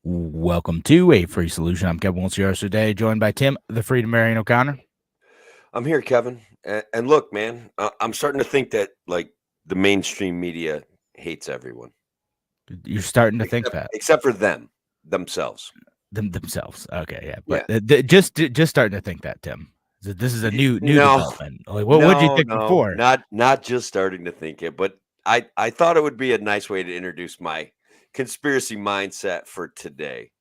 Welcome to A Free Solution. I'm Kevin Wilson today, joined by Tim, the Freedom Marion O'Connor. I'm here, Kevin. And look, man, I'm starting to think that the mainstream media hates everyone You're starting to think except that except for themselves. themselves. Okay, yeah, but Yeah. just starting to think that, Tim. This is a new No, development. Like, what did you think no, before? not just starting to think it, but I thought it would be a nice way to introduce my conspiracy mindset for today.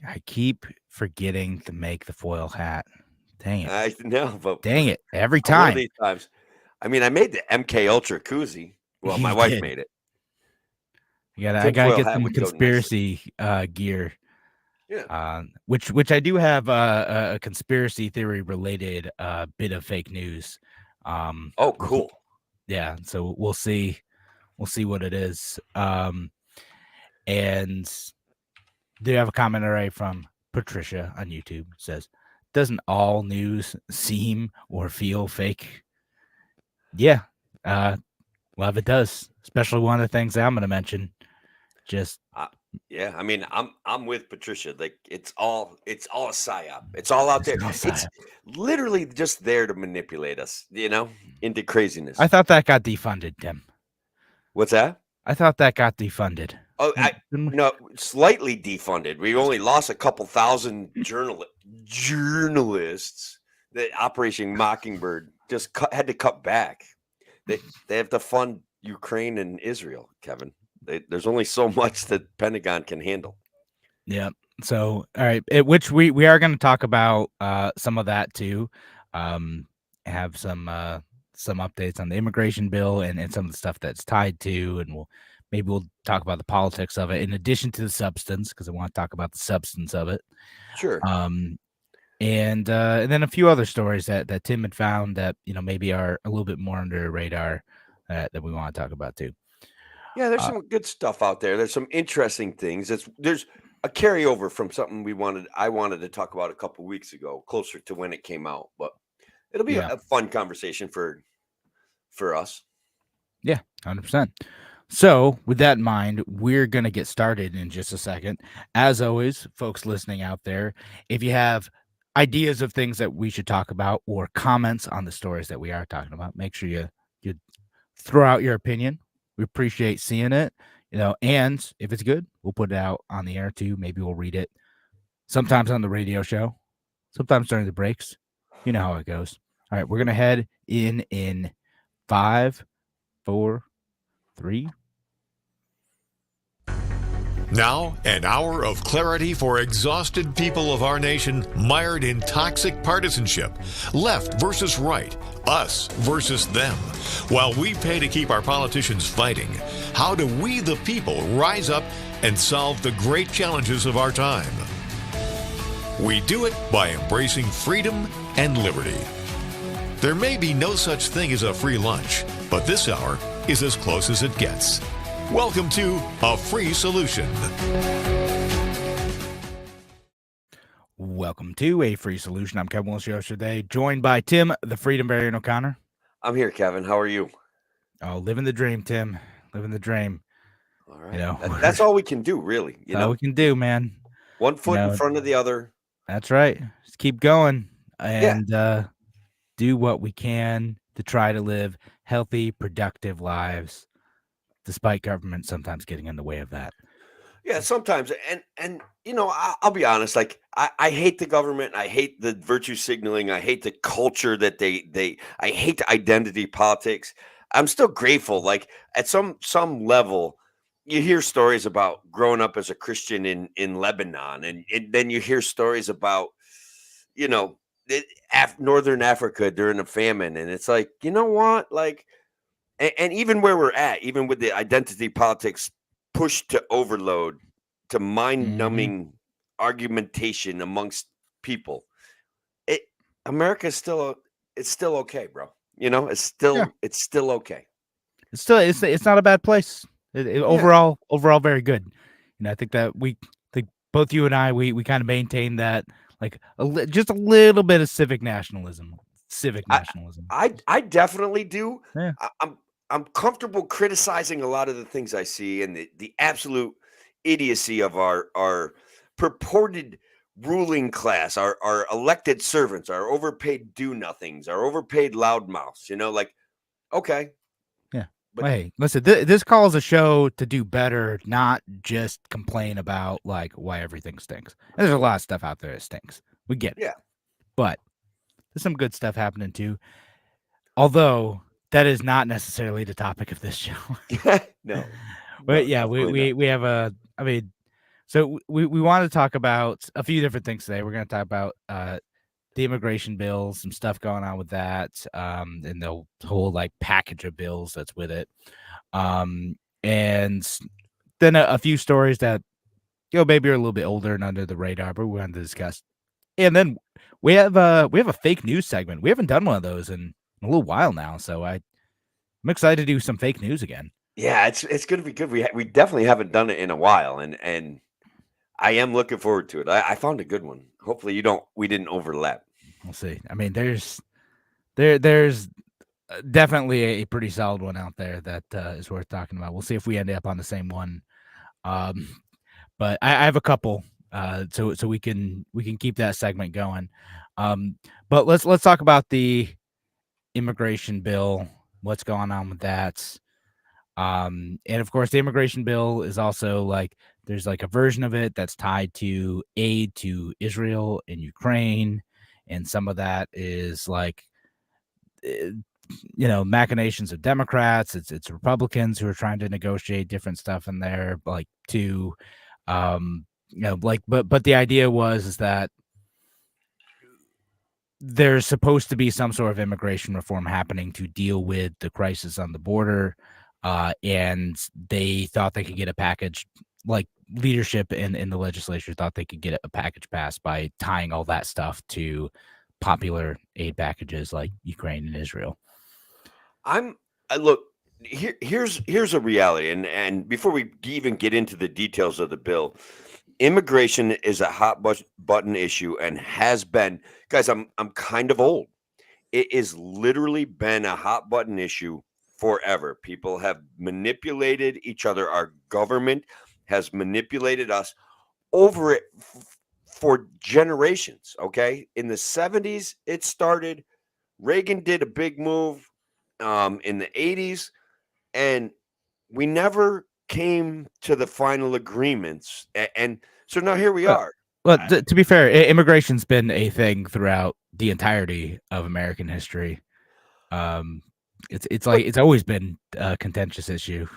I keep forgetting to make the foil hat. Dang it! I know, but Dang it! Every one of time these times, I mean, I made the MK Ultra koozie. Well, my you wife did. made it. I gotta Tinfoil get hat some would go nicely. conspiracy gear. Yeah. Which I do have a conspiracy theory related bit of fake news. Oh, We'll, cool. yeah, so we'll see what it is. And do have a comment already from Patricia on YouTube. Says, doesn't all news seem or feel fake? Yeah. Well, if it does, especially one of the things that I'm going to mention, just Yeah, I mean, I'm with Patricia. Like it's all a psyop. It's all out there. It's literally just there to manipulate us, into craziness. I thought that got defunded, Tim. What's that? I thought that got defunded. Oh, no, slightly defunded. We only lost a couple thousand journalists. That Operation Mockingbird just had to cut back. They have to fund Ukraine and Israel, Kevin. There's only so much that Pentagon can handle. Yeah. So, all right, which we are going to talk about some of that too. Have some updates on the immigration bill and some of the stuff that's tied to, and we'll talk about the politics of it in addition to the substance, because I want to talk about the substance of it. Sure. And then a few other stories that Tim had found that maybe are a little bit more under the radar that we want to talk about too. Yeah, there's some good stuff out there. There's some interesting things. There's a carryover from something I wanted to talk about a couple weeks ago, closer to when it came out. But it'll be a fun conversation for us. Yeah, 100%. So, with that in mind, we're going to get started in just a second. As always, folks listening out there, if you have ideas of things that we should talk about or comments on the stories that we are talking about, make sure you throw out your opinion. We appreciate seeing it, and if it's good, we'll put it out on the air too. Maybe we'll read it sometimes on the radio show, sometimes during the breaks. You know how it goes. All right, we're going to head in 5, 4, 3. Now, an hour of clarity for exhausted people of our nation mired in toxic partisanship. Left versus right, us versus them. While we pay to keep our politicians fighting, how do we, the people, rise up and solve the great challenges of our time? We do it by embracing freedom and liberty. There may be no such thing as a free lunch, but this hour is as close as it gets. Welcome to A Free Solution. Welcome to A Free Solution. I'm Kevin Wilson today, joined by Tim, the Freedom Marion O'Connor. I'm here, Kevin. How are you? Oh, living the dream, Tim. Living the dream. All right. That's all we can do, really. That's all we can do, man. One foot in front of the other. That's right. Just keep going and do what we can to try to live healthy, productive lives, despite government sometimes getting in the way of that. Yeah, sometimes. And I'll be honest, like I hate the government, I hate the virtue signaling, I hate the culture that I hate the identity politics. I'm still grateful. Like at some level, you hear stories about growing up as a Christian in Lebanon, and then you hear stories about, Northern Africa during a famine, and it's like, you know what, like. And even where we're at, even with the identity politics pushed to overload, to mind-numbing argumentation amongst people, America is still okay, bro. It's still okay. It's not a bad place. Overall, very good. I think that both you and I we kind of maintain that, like just a little bit of civic nationalism. I definitely do. Yeah. I'm comfortable criticizing a lot of the things I see and the absolute idiocy of our purported ruling class, our elected servants, our overpaid do-nothings, our overpaid loudmouths. Like, okay. Yeah. But Well, hey, listen, this calls a show to do better, not just complain about like why everything stinks. And there's a lot of stuff out there that stinks. We get it. Yeah. But there's some good stuff happening too. Although that is not necessarily the topic of this show. No. But No, yeah, definitely we have so we want to talk about a few different things today. We're going to talk about the immigration bill, some stuff going on with that, and the whole like package of bills that's with it, and then a few stories that maybe are a little bit older and under the radar, but we want to discuss. And then we have a fake news segment. We haven't done one of those in a little while now, so I'm excited to do some fake news again. Yeah, it's going to be good. We definitely haven't done it in a while, and I am looking forward to it. I found a good one. Hopefully we didn't overlap. We'll see. I mean, there's definitely a pretty solid one out there that is worth talking about. We'll see if we end up on the same one. But I have a couple, so we can keep that segment going. But let's talk about the immigration bill. What's going on with that? And of course, the immigration bill is also like there's like a version of it that's tied to aid to Israel and Ukraine, and some of that is like machinations of Democrats. It's Republicans who are trying to negotiate different stuff in there, like to but the idea is that there's supposed to be some sort of immigration reform happening to deal with the crisis on the border. And they thought they could get a package, like leadership in the legislature thought they could get a package passed by tying all that stuff to popular aid packages like Ukraine and Israel. Look, here's a reality, and before we even get into the details of the bill, immigration is a hot button issue and has been. Guys, I'm kind of old. It has literally been a hot button issue forever. People have manipulated each other. Our government has manipulated us over it for generations. Okay. In the 70s, it started. Reagan did a big move in the 80s, and we never came to the final agreements. And so now here we are. Well, to be fair, immigration's been a thing throughout the entirety of American history. It's always been a contentious issue.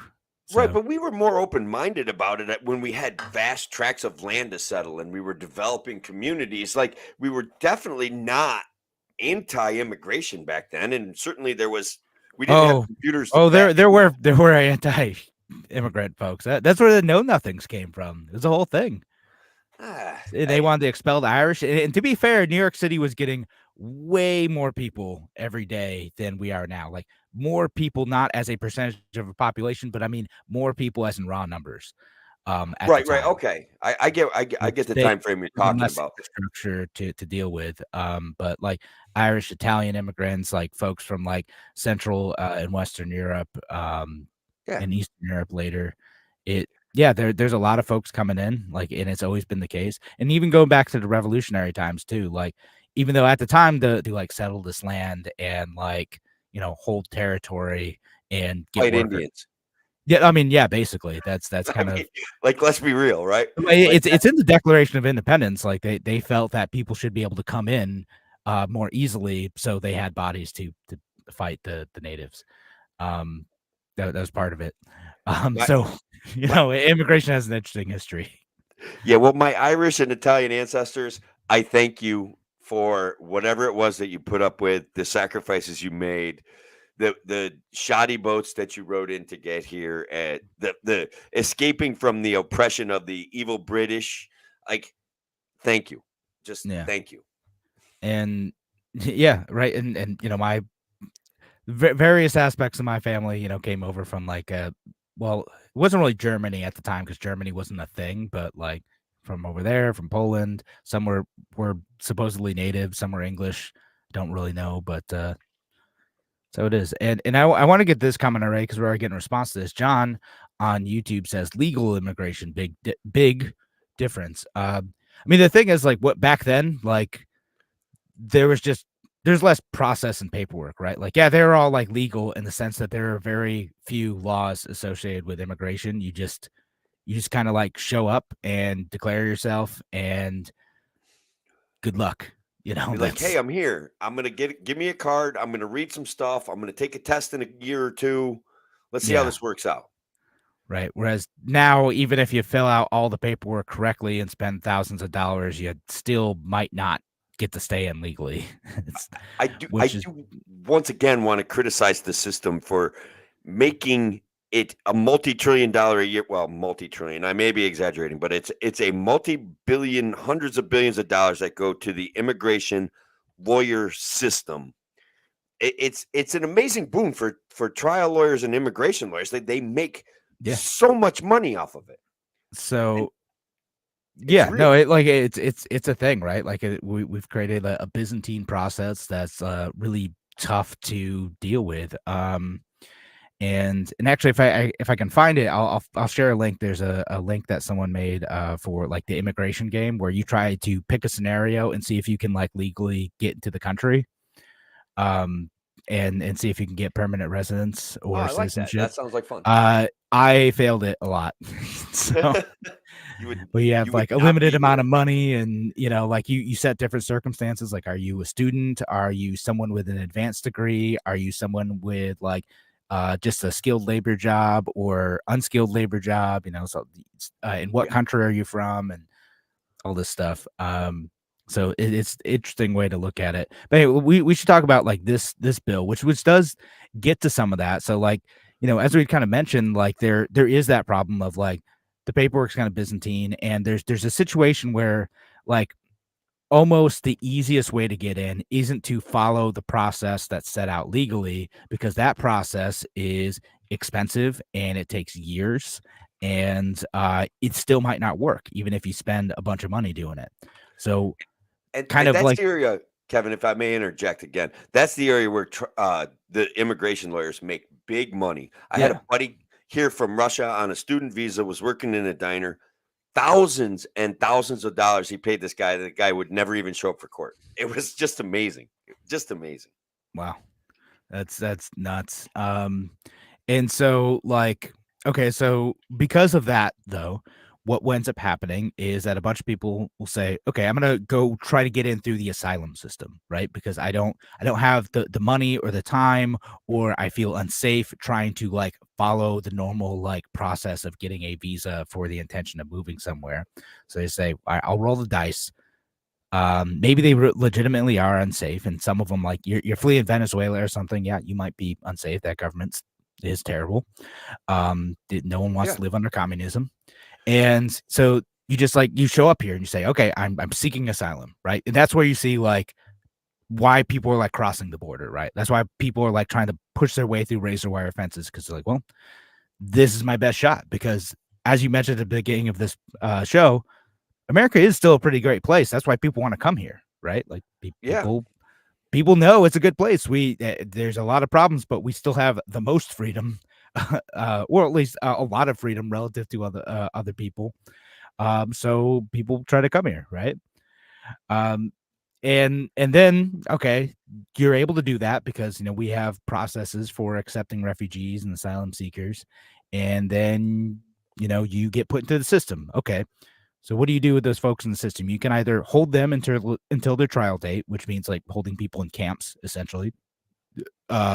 So. Right, but we were more open-minded about it when we had vast tracts of land to settle and we were developing communities. Like, we were definitely not anti-immigration back then, and certainly we didn't have computers. There were anti-immigrant folks. That's where the Know Nothings came from. It was a whole thing. They wanted to expel the Irish, and to be fair, New York City was getting way more people every day than we are now. Like, more people, not as a percentage of a population, but I mean more people as in raw numbers. Right. Okay, I get the time frame you're talking about. Structure to deal with. But like Irish, Italian immigrants, like folks from like Central and Western Europe, and Eastern Europe later. There's a lot of folks coming in, like, and it's always been the case. And even going back to the revolutionary times too, like, even though at the time to like settle this land and like, hold territory and get White Indians. Yeah, I mean, yeah, basically that's kind of like, let's be real, right? It's in the Declaration of Independence. Like they felt that people should be able to come in more easily, so they had bodies to fight the natives. That was part of it. So immigration has an interesting history. Yeah, well, my Irish and Italian ancestors, I thank you for whatever it was that you put up with, the sacrifices you made, the shoddy boats that you rode in to get here, and the escaping from the oppression of the evil British. Like, thank you. Just thank you. And right. And my various aspects of my family, came over from like it wasn't really Germany at the time because Germany wasn't a thing, but like from over there, from Poland. Some were supposedly native, some were English. Don't really know, but so it is. And I want to get this comment already because we're already getting a response to this. John on YouTube says legal immigration, big difference. I mean, the thing is, like, what back then, like, there's less process and paperwork, right? Like, yeah, they're all like legal in the sense that there are very few laws associated with immigration. You just kind of like show up and declare yourself, and good luck. You know, Be like, hey, I'm here. I'm gonna give me a card. I'm gonna read some stuff. I'm gonna take a test in a year or two. Let's see how Yeah. this works out. Right. Whereas now, even if you fill out all the paperwork correctly and spend thousands of dollars, you still might not get to stay in legally. I do once again want to criticize the system for making it a multi-trillion-dollar a year. Well, multi-trillion. I may be exaggerating, but it's a multi-billion, hundreds of billions of dollars that go to the immigration lawyer system. It's an amazing boon for trial lawyers and immigration lawyers. They make so much money off of it. So no, it's a thing, right? Like we've created a Byzantine process that's really tough to deal with. And actually, if I can find it, I'll share a link. There's a link that someone made for like the immigration game where you try to pick a scenario and see if you can like legally get into the country, and see if you can get permanent residence or citizenship. That sounds like fun. I failed it a lot. So you have like a limited amount of money, and you know, like you set different circumstances. Like, are you a student? Are you someone with an advanced degree? Are you someone with like just a skilled labor job or unskilled labor job? You know, so in what country are you from, and all this stuff. So it's an interesting way to look at it. But anyway, we should talk about like this bill, which does get to some of that. So like, you know, as we kind of mentioned, like there is that problem of like the paperwork's kind of Byzantine, and there's a situation where like almost the easiest way to get in isn't to follow the process that's set out legally, because that process is expensive and it takes years, and it still might not work even if you spend a bunch of money doing it. So and that's like the area, Kevin, if I may interject again, that's the area where the immigration lawyers make big money. I had a buddy here from Russia on a student visa, was working in a diner. Thousands and thousands of dollars he paid this guy. The guy would never even show up for court. It was just amazing. Just amazing. Wow. That's nuts. And so like, okay, so because of that though, what ends up happening is that a bunch of people will say, okay, I'm going to go try to get in through the asylum system, right? Because I don't have the money or the time, or I feel unsafe trying to like follow the normal like process of getting a visa for the intention of moving somewhere. So they say, I'll roll the dice. Maybe they legitimately are unsafe. And some of them, like you're fleeing Venezuela or something. Yeah, you might be unsafe. That government is terrible. No one wants to live under communism. And so you just like, you show up here and you say, okay, I'm seeking asylum, right? And that's where you see like why people are like crossing the border, right? That's why people are like trying to push their way through razor wire fences, because they're like, well, this is my best shot. Because as you mentioned at the beginning of this show, America is still a pretty great place. That's why people want to come here, right? Like people know it's a good place. There's a lot of problems, but we still have the most freedom. Or at least a lot of freedom relative to other people. So people try to come here, right? And then, okay, you're able to do that because, you know, we have processes for accepting refugees and asylum seekers. And then, you know, you get put into the system. Okay. So what do you do with those folks in the system? You can either hold them until their trial date, which means like holding people in camps, essentially.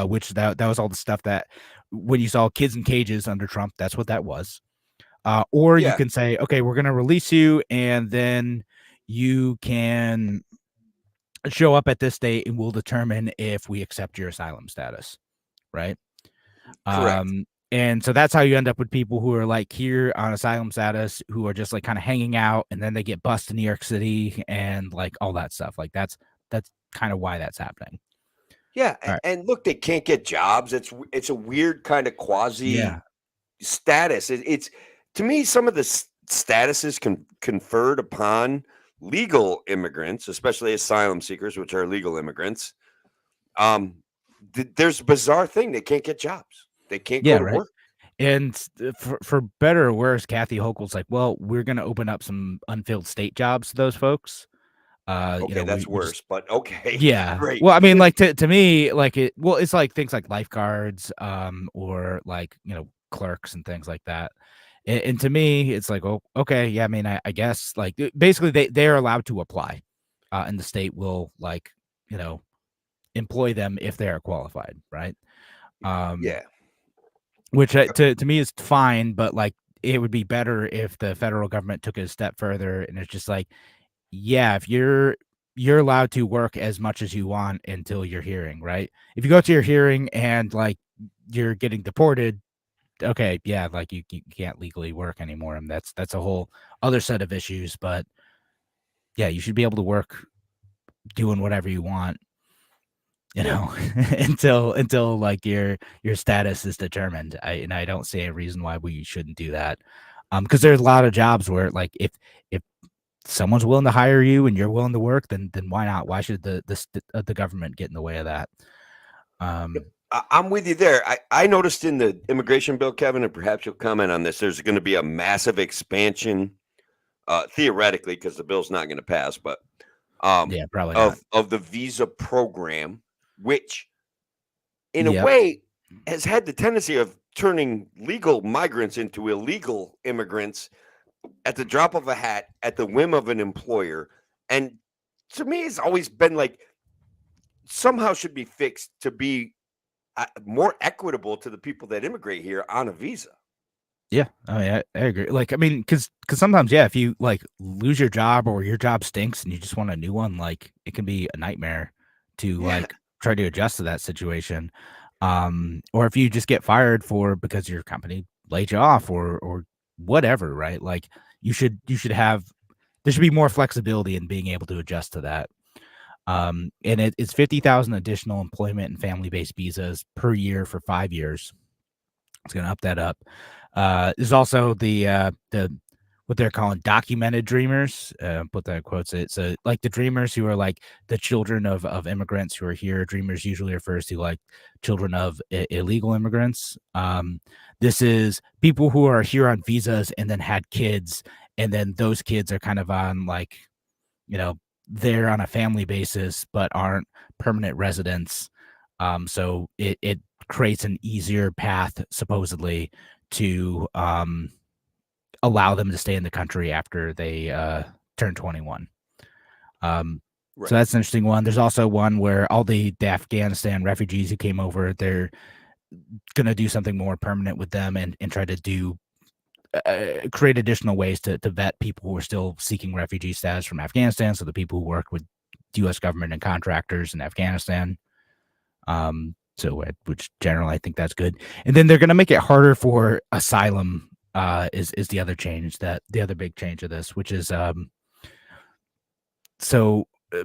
Which that was all the stuff that when you saw kids in cages under Trump, that's what that was. Or you can say, okay, we're going to release you, and then you can show up at this date and we'll determine if we accept your asylum status. Right. Correct. And so that's how you end up with people who are like here on asylum status, who are just like kind of hanging out, and then they get bused in New York City and like all that stuff. Like that's kind of why that's happening. Yeah, and look, they can't get jobs. It's a weird kind of quasi status. It's to me, some of the statuses conferred upon legal immigrants, especially asylum seekers, which are legal immigrants. There's a bizarre thing. They can't get jobs. They can't go to work. And for better or worse, Kathy Hochul's like, well, we're going to open up some unfilled state jobs to those folks. Okay, that's We just worse, but okay, yeah. great. Well, I mean, like to me, like it's like things like lifeguards, or like clerks and things like that. And to me, it's like, oh, okay, yeah. I mean, I guess like basically they're allowed to apply, and the state will like employ them if they are qualified, right? Um, Yeah, which to me is fine, but like it would be better if the federal government took it a step further and it's just like, yeah, if you're allowed to work as much as you want until your hearing, right? If you go to your hearing and like you're getting deported, okay, yeah, like you can't legally work anymore, and that's a whole other set of issues. But yeah, you should be able to work doing whatever you want, yeah. until like your status is determined. I don't see a reason why we shouldn't do that. Because there's a lot of jobs where like if someone's willing to hire you and you're willing to work, then why not? Why should the government get in the way of that? Yep. Um, I'm with you there. I noticed in the immigration bill, Kevin, and perhaps you'll comment on this. There's going to be a massive expansion, theoretically, because the bill's not going to pass, but yeah, probably not. of the visa program, which in a Yep. way has had the tendency of turning legal migrants into illegal immigrants at the drop of a hat, at the whim of an employer. And to me, it's always been like somehow should be fixed to be more equitable to the people that immigrate here on a visa. Yeah, I mean, I agree. Like, I mean, because sometimes, yeah, if you like lose your job or your job stinks and you just want a new one, like it can be a nightmare to Yeah. like try to adjust to that situation. Or if you just get fired because your company laid you off or whatever, right? Like you should have there should be more flexibility in being able to adjust to that. And it's 50,000 additional employment and family-based visas per year for 5 years. It's going to up that up. There's also the what they're calling documented dreamers. Put that in quotes. It's like the dreamers who are like the children of immigrants who are here. Dreamers usually refers to like children of illegal immigrants. This is people who are here on visas and then had kids, and then those kids are kind of on like you know they're on a family basis but aren't permanent residents. So it creates an easier path supposedly to allow them to stay in the country after they turn 21. Right. So that's an interesting one. There's also one where all the Afghanistan refugees who came over, they're going to do something more permanent with them and try to do create additional ways to vet people who are still seeking refugee status from Afghanistan. So the people who work with U.S. government and contractors in Afghanistan. Which generally I think that's good. And then they're going to make it harder for asylum. Is the other change the other big change of this, which is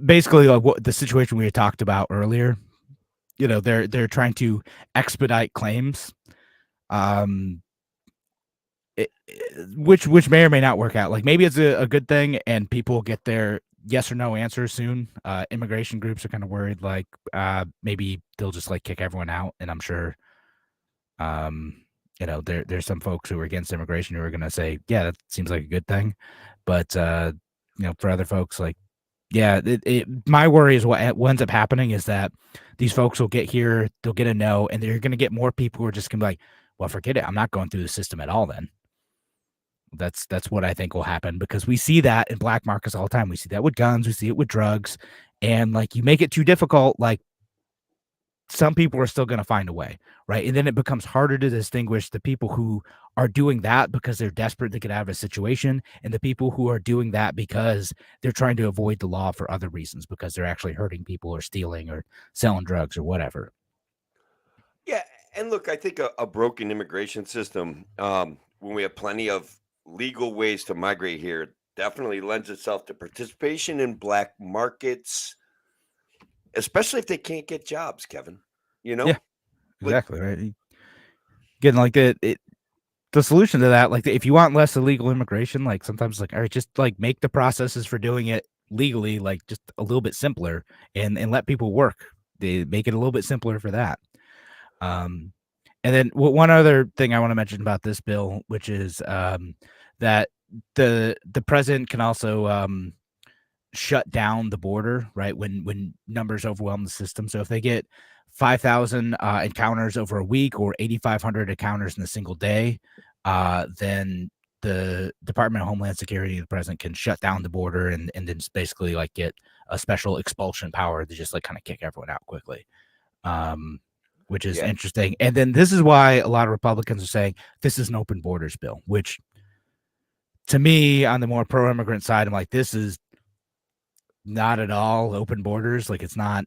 basically like what the situation we had talked about earlier. They're trying to expedite claims, which may or may not work out. Like maybe it's a good thing and people get their yes or no answer soon. Immigration groups are kind of worried like maybe they'll just like kick everyone out, and I'm sure there's some folks who are against immigration who are going to say, yeah, that seems like a good thing. But for other folks, like, yeah, my worry is what ends up happening is that these folks will get here, they'll get a no, and they're going to get more people who are just going to be like, well, forget it, I'm not going through the system at all then. That's what I think will happen, because we see that in black markets all the time. We see that with guns, we see it with drugs, and like you make it too difficult, like some people are still going to find a way, right? And then it becomes harder to distinguish the people who are doing that because they're desperate to get out of a situation and the people who are doing that because they're trying to avoid the law for other reasons, because they're actually hurting people or stealing or selling drugs or whatever. Yeah, and look, I think a broken immigration system, when we have plenty of legal ways to migrate here, definitely lends itself to participation in black markets, especially if they can't get jobs, Kevin. Yeah, Like, exactly. Right. Getting like the solution to that, like if you want less illegal immigration, like sometimes like, all right, just like make the processes for doing it legally, like just a little bit simpler and let people work. They make it a little bit simpler for that. And then one other thing I want to mention about this bill, which is that the president can also shut down the border, right? When numbers overwhelm the system. So if they get 5,000 encounters over a week or 8,500 encounters in a single day, then the Department of Homeland Security, the president can shut down the border and then just basically like get a special expulsion power to just like kind of kick everyone out quickly. Which is interesting. And then this is why a lot of Republicans are saying this is an open borders bill, which to me, on the more pro-immigrant side, I'm like, this is not at all open borders. Like, it's not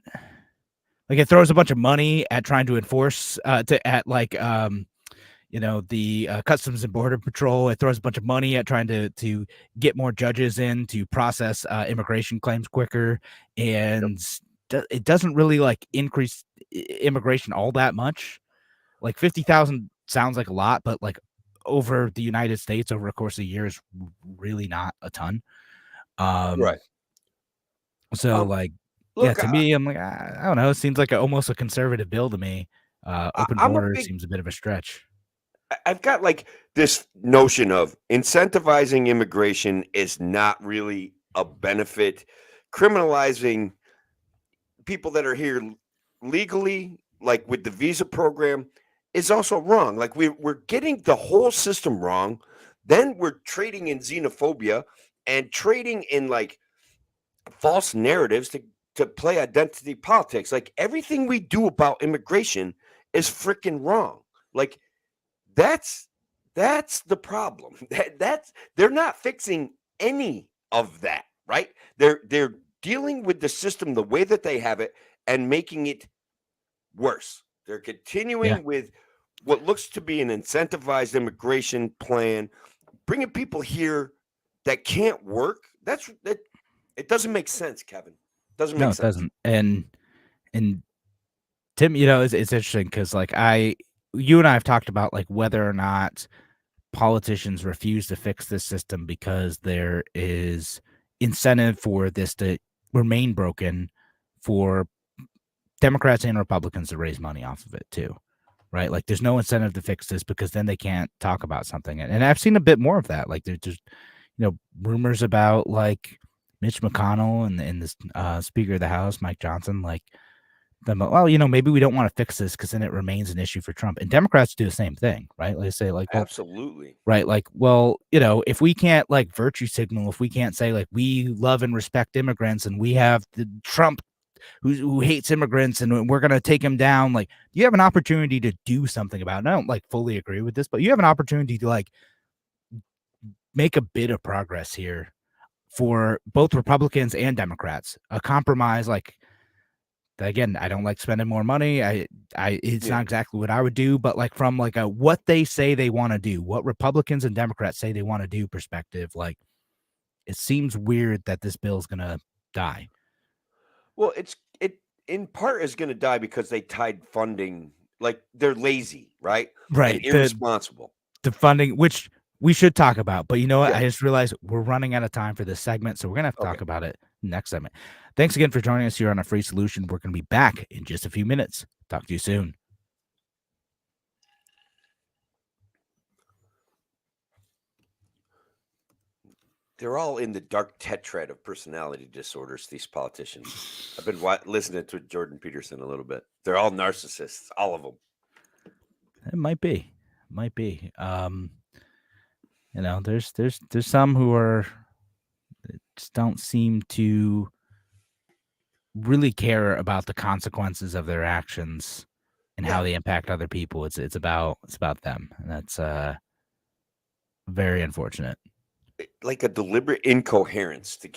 like it throws a bunch of money at trying to enforce the Customs and Border Patrol. It throws a bunch of money at trying to get more judges in to process immigration claims quicker. And it doesn't really like increase immigration all that much. Like 50,000 sounds like a lot, but like over the United States over a course of a year is really not a ton. Right. So to me, I'm like, I don't know. It seems like almost a conservative bill to me. Open borders seems a bit of a stretch. I've got like this notion of incentivizing immigration is not really a benefit. Criminalizing people that are here legally, like with the visa program, is also wrong. Like we're getting the whole system wrong. Then we're trading in xenophobia and trading in like false narratives to play identity politics. Like everything we do about immigration is freaking wrong. Like that's the problem. That's they're not fixing any of that, right? They're dealing with the system the way that they have it and making it worse. They're continuing with what looks to be an incentivized immigration plan, bringing people here that can't work. It doesn't make sense, Kevin. Doesn't make sense. No, it doesn't. And Tim, it's interesting because like you and I have talked about like whether or not politicians refuse to fix this system because there is incentive for this to remain broken for Democrats and Republicans to raise money off of it too, right? Like there's no incentive to fix this because then they can't talk about something. And I've seen a bit more of that. Like there's just, rumors about like Mitch McConnell and this Speaker of the House, Mike Johnson, like them, well, maybe we don't want to fix this because then it remains an issue for Trump. And Democrats do the same thing, right? They say like, well, absolutely. Right. Like, well, if we can't like virtue signal, if we can't say like we love and respect immigrants and we have the Trump who hates immigrants and we're going to take him down, like you have an opportunity to do something about it. I don't like fully agree with this, but you have an opportunity to like make a bit of progress here for both Republicans and Democrats, a compromise. Like, again, I don't like spending more money. It's not exactly what I would do, but like from like a what they say they want to do, what Republicans and Democrats say they want to do perspective, like it seems weird that this bill is gonna die. Well, it in part is gonna die because they tied funding, like they're lazy, right? Right. And irresponsible. The funding, which we should talk about, but you know what? I just realized we're running out of time for this segment, so we're gonna have to talk about it next segment. Thanks again for joining us here on A Free Solution. We're going to be back in just a few minutes. Talk to you soon. They're all in the dark tetrad of personality disorders, these politicians. I've been listening to Jordan Peterson a little bit. They're all narcissists, all of them. It might be. There's some who are just don't seem to really care about the consequences of their actions and how they impact other people. It's about them, and that's very unfortunate. Like a deliberate incoherence to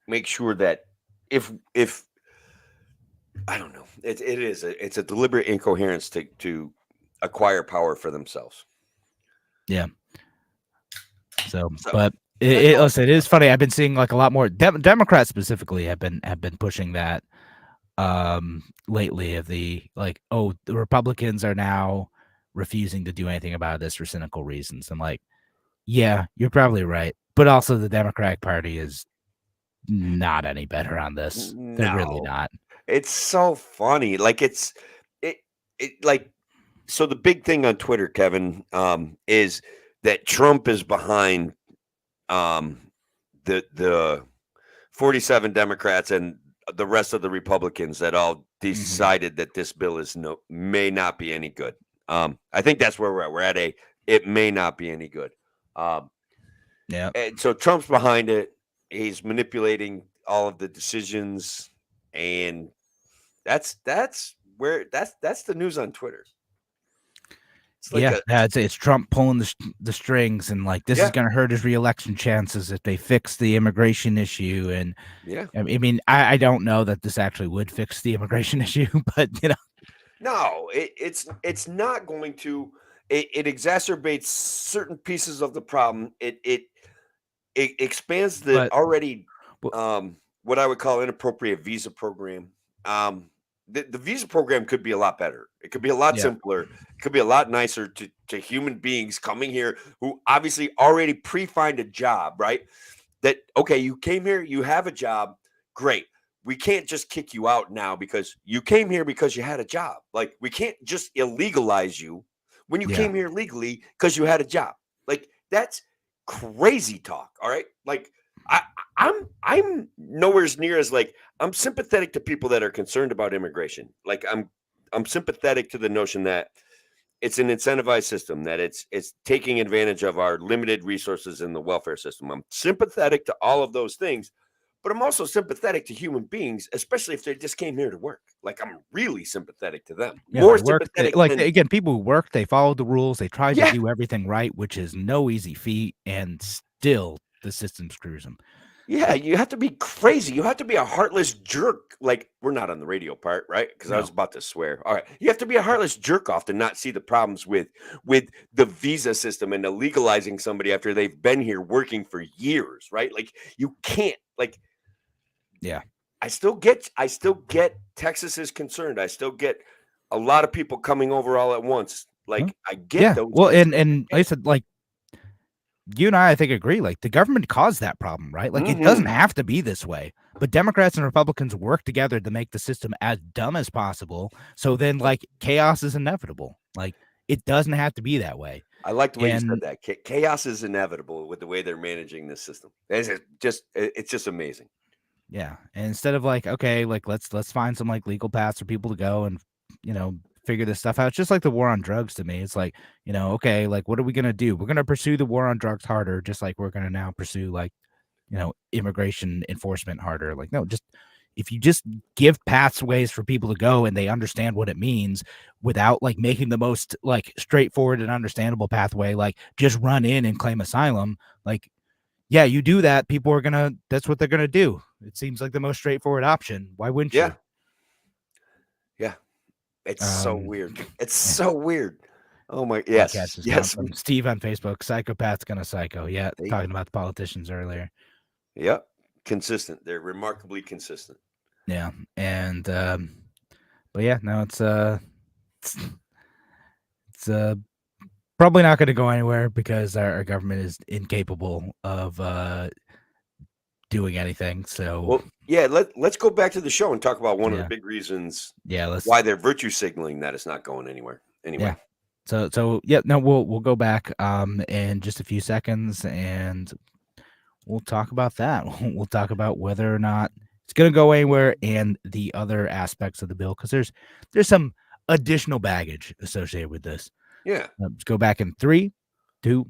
make sure that if I don't know, it's a deliberate incoherence to acquire power for themselves. Yeah. So but listen, it is funny. I've been seeing like a lot more Democrats specifically have been pushing that lately, of the like, oh, the Republicans are now refusing to do anything about this for cynical reasons. I'm like, yeah, you're probably right, but also the Democratic Party is not any better on this. They're really not. It's so funny. Like it like So the big thing on Twitter, Kevin, is that Trump is behind the 47 Democrats and the rest of the Republicans that all decided that this bill may not be any good. I think that's where we're at. We're at it may not be any good. Yeah. And so Trump's behind it. He's manipulating all of the decisions, and that's the news on Twitter. It's like it's Trump pulling the strings, and like this is going to hurt his reelection chances if they fix the immigration issue. And I mean, I don't know that this actually would fix the immigration issue, but no, it's not going to. It exacerbates certain pieces of the problem. It expands the already what I would call inappropriate visa program. The visa program could be a lot better. It could be a lot simpler. It could be a lot nicer to human beings coming here who obviously already pre-find a job, right? That, okay, you came here, you have a job, great. We can't just kick you out now because you came here because you had a job. Like, we can't just illegalize you when you came here legally because you had a job. Like, that's crazy talk, all right? Like, I'm nowhere near as like, I'm sympathetic to people that are concerned about immigration. Like, I'm sympathetic to the notion that it's an incentivized system, that it's taking advantage of our limited resources in the welfare system. I'm sympathetic to all of those things, but I'm also sympathetic to human beings, especially if they just came here to work. Like, I'm really sympathetic to them. More sympathetic. Again, people who work, they follow the rules, they try to do everything right, which is no easy feat, and still the system screws them. Yeah, you have to be crazy. You have to be a heartless jerk. Like, we're not on the radio part, right? Because I was about to swear. All right. You have to be a heartless jerk off to not see the problems with the visa system and illegalizing somebody after they've been here working for years, right? Like, you can't, like, I still get Texas is concerned. I still get a lot of people coming over all at once. Like, I get those. Well, and like I said, like, you and I think agree, like, the government caused that problem, right? Like, it doesn't have to be this way, but Democrats and Republicans work together to make the system as dumb as possible. So then, like, chaos is inevitable. Like, it doesn't have to be that way. I like the way you said that. Chaos is inevitable with the way they're managing this system. It's just amazing. Yeah. And instead of like, okay, like, let's find some like legal paths for people to go and, figure this stuff out. It's just like the war on drugs to me. It's like, okay, like, what are we going to do? We're going to pursue the war on drugs harder, just like we're going to now pursue, like, immigration enforcement harder. Like, no, just if you just give pathways for people to go and they understand what it means without like making the most like straightforward and understandable pathway, like just run in and claim asylum. Like, yeah, you do that, people are that's what they're going to do. It seems like the most straightforward option. Why wouldn't you? Yeah. It's so weird. It's so weird. Oh my, yes. Steve on Facebook, psychopath's gonna psycho. Yeah, talking about the politicians earlier. Yep. Consistent. They're remarkably consistent. Yeah. And but yeah, no, it's probably not going to go anywhere because our government is incapable of doing anything. So, well, yeah, let's go back to the show and talk about one of the big reasons why they're virtue signaling that it's not going anywhere. Anyway. Yeah. So yeah, no, we'll go back in just a few seconds and we'll talk about that. We'll talk about whether or not it's going to go anywhere and the other aspects of the bill, because there's some additional baggage associated with this. Yeah. Let's go back in 3, 2.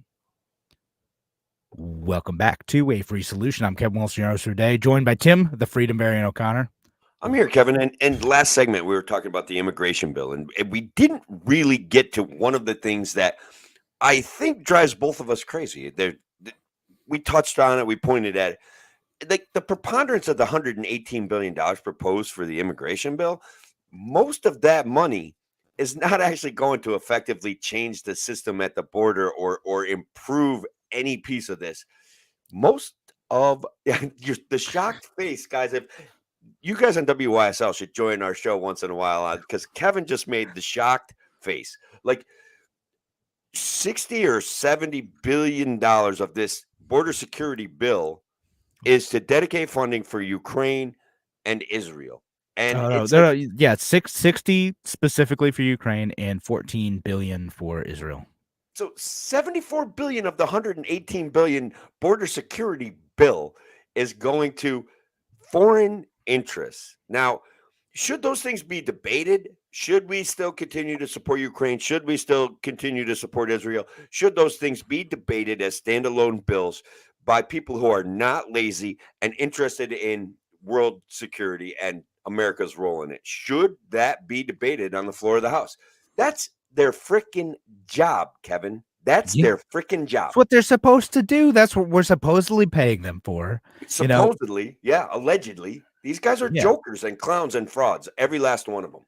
Welcome back to A Free Solution. I'm Kevin Wilson, your host for today, joined by Tim, the Freedom Variant O'Connor. I'm here, Kevin. And last segment, we were talking about the immigration bill, and we didn't really get to one of the things that I think drives both of us crazy. We touched on it. We pointed at it. Like, the preponderance of the $118 billion proposed for the immigration bill, most of that money is not actually going to effectively change the system at the border or improve any piece of this. Most of the shocked face, guys, if you guys on WYSL should join our show once in a while, because Kevin just made the shocked face. Like, 60 or 70 billion dollars of this border security bill is to dedicate funding for Ukraine and Israel. And Oh no, it's no, like, no, yeah, 660 specifically for Ukraine and 14 billion for Israel. so 74 billion of the 118 billion border security bill is going to foreign interests. Now, should those things be debated? Should we still continue to support Ukraine? Should we still continue to support Israel? Should those things be debated as standalone bills by people who are not lazy and interested in world security and America's role in it? Should that be debated on the floor of the House? That's their freaking job, Kevin. That's Yeah. their freaking job. That's what they're supposed to do. That's what we're supposedly paying them for. You know, Supposedly, yeah, allegedly, these guys are yeah. jokers and clowns and frauds, every last one of them.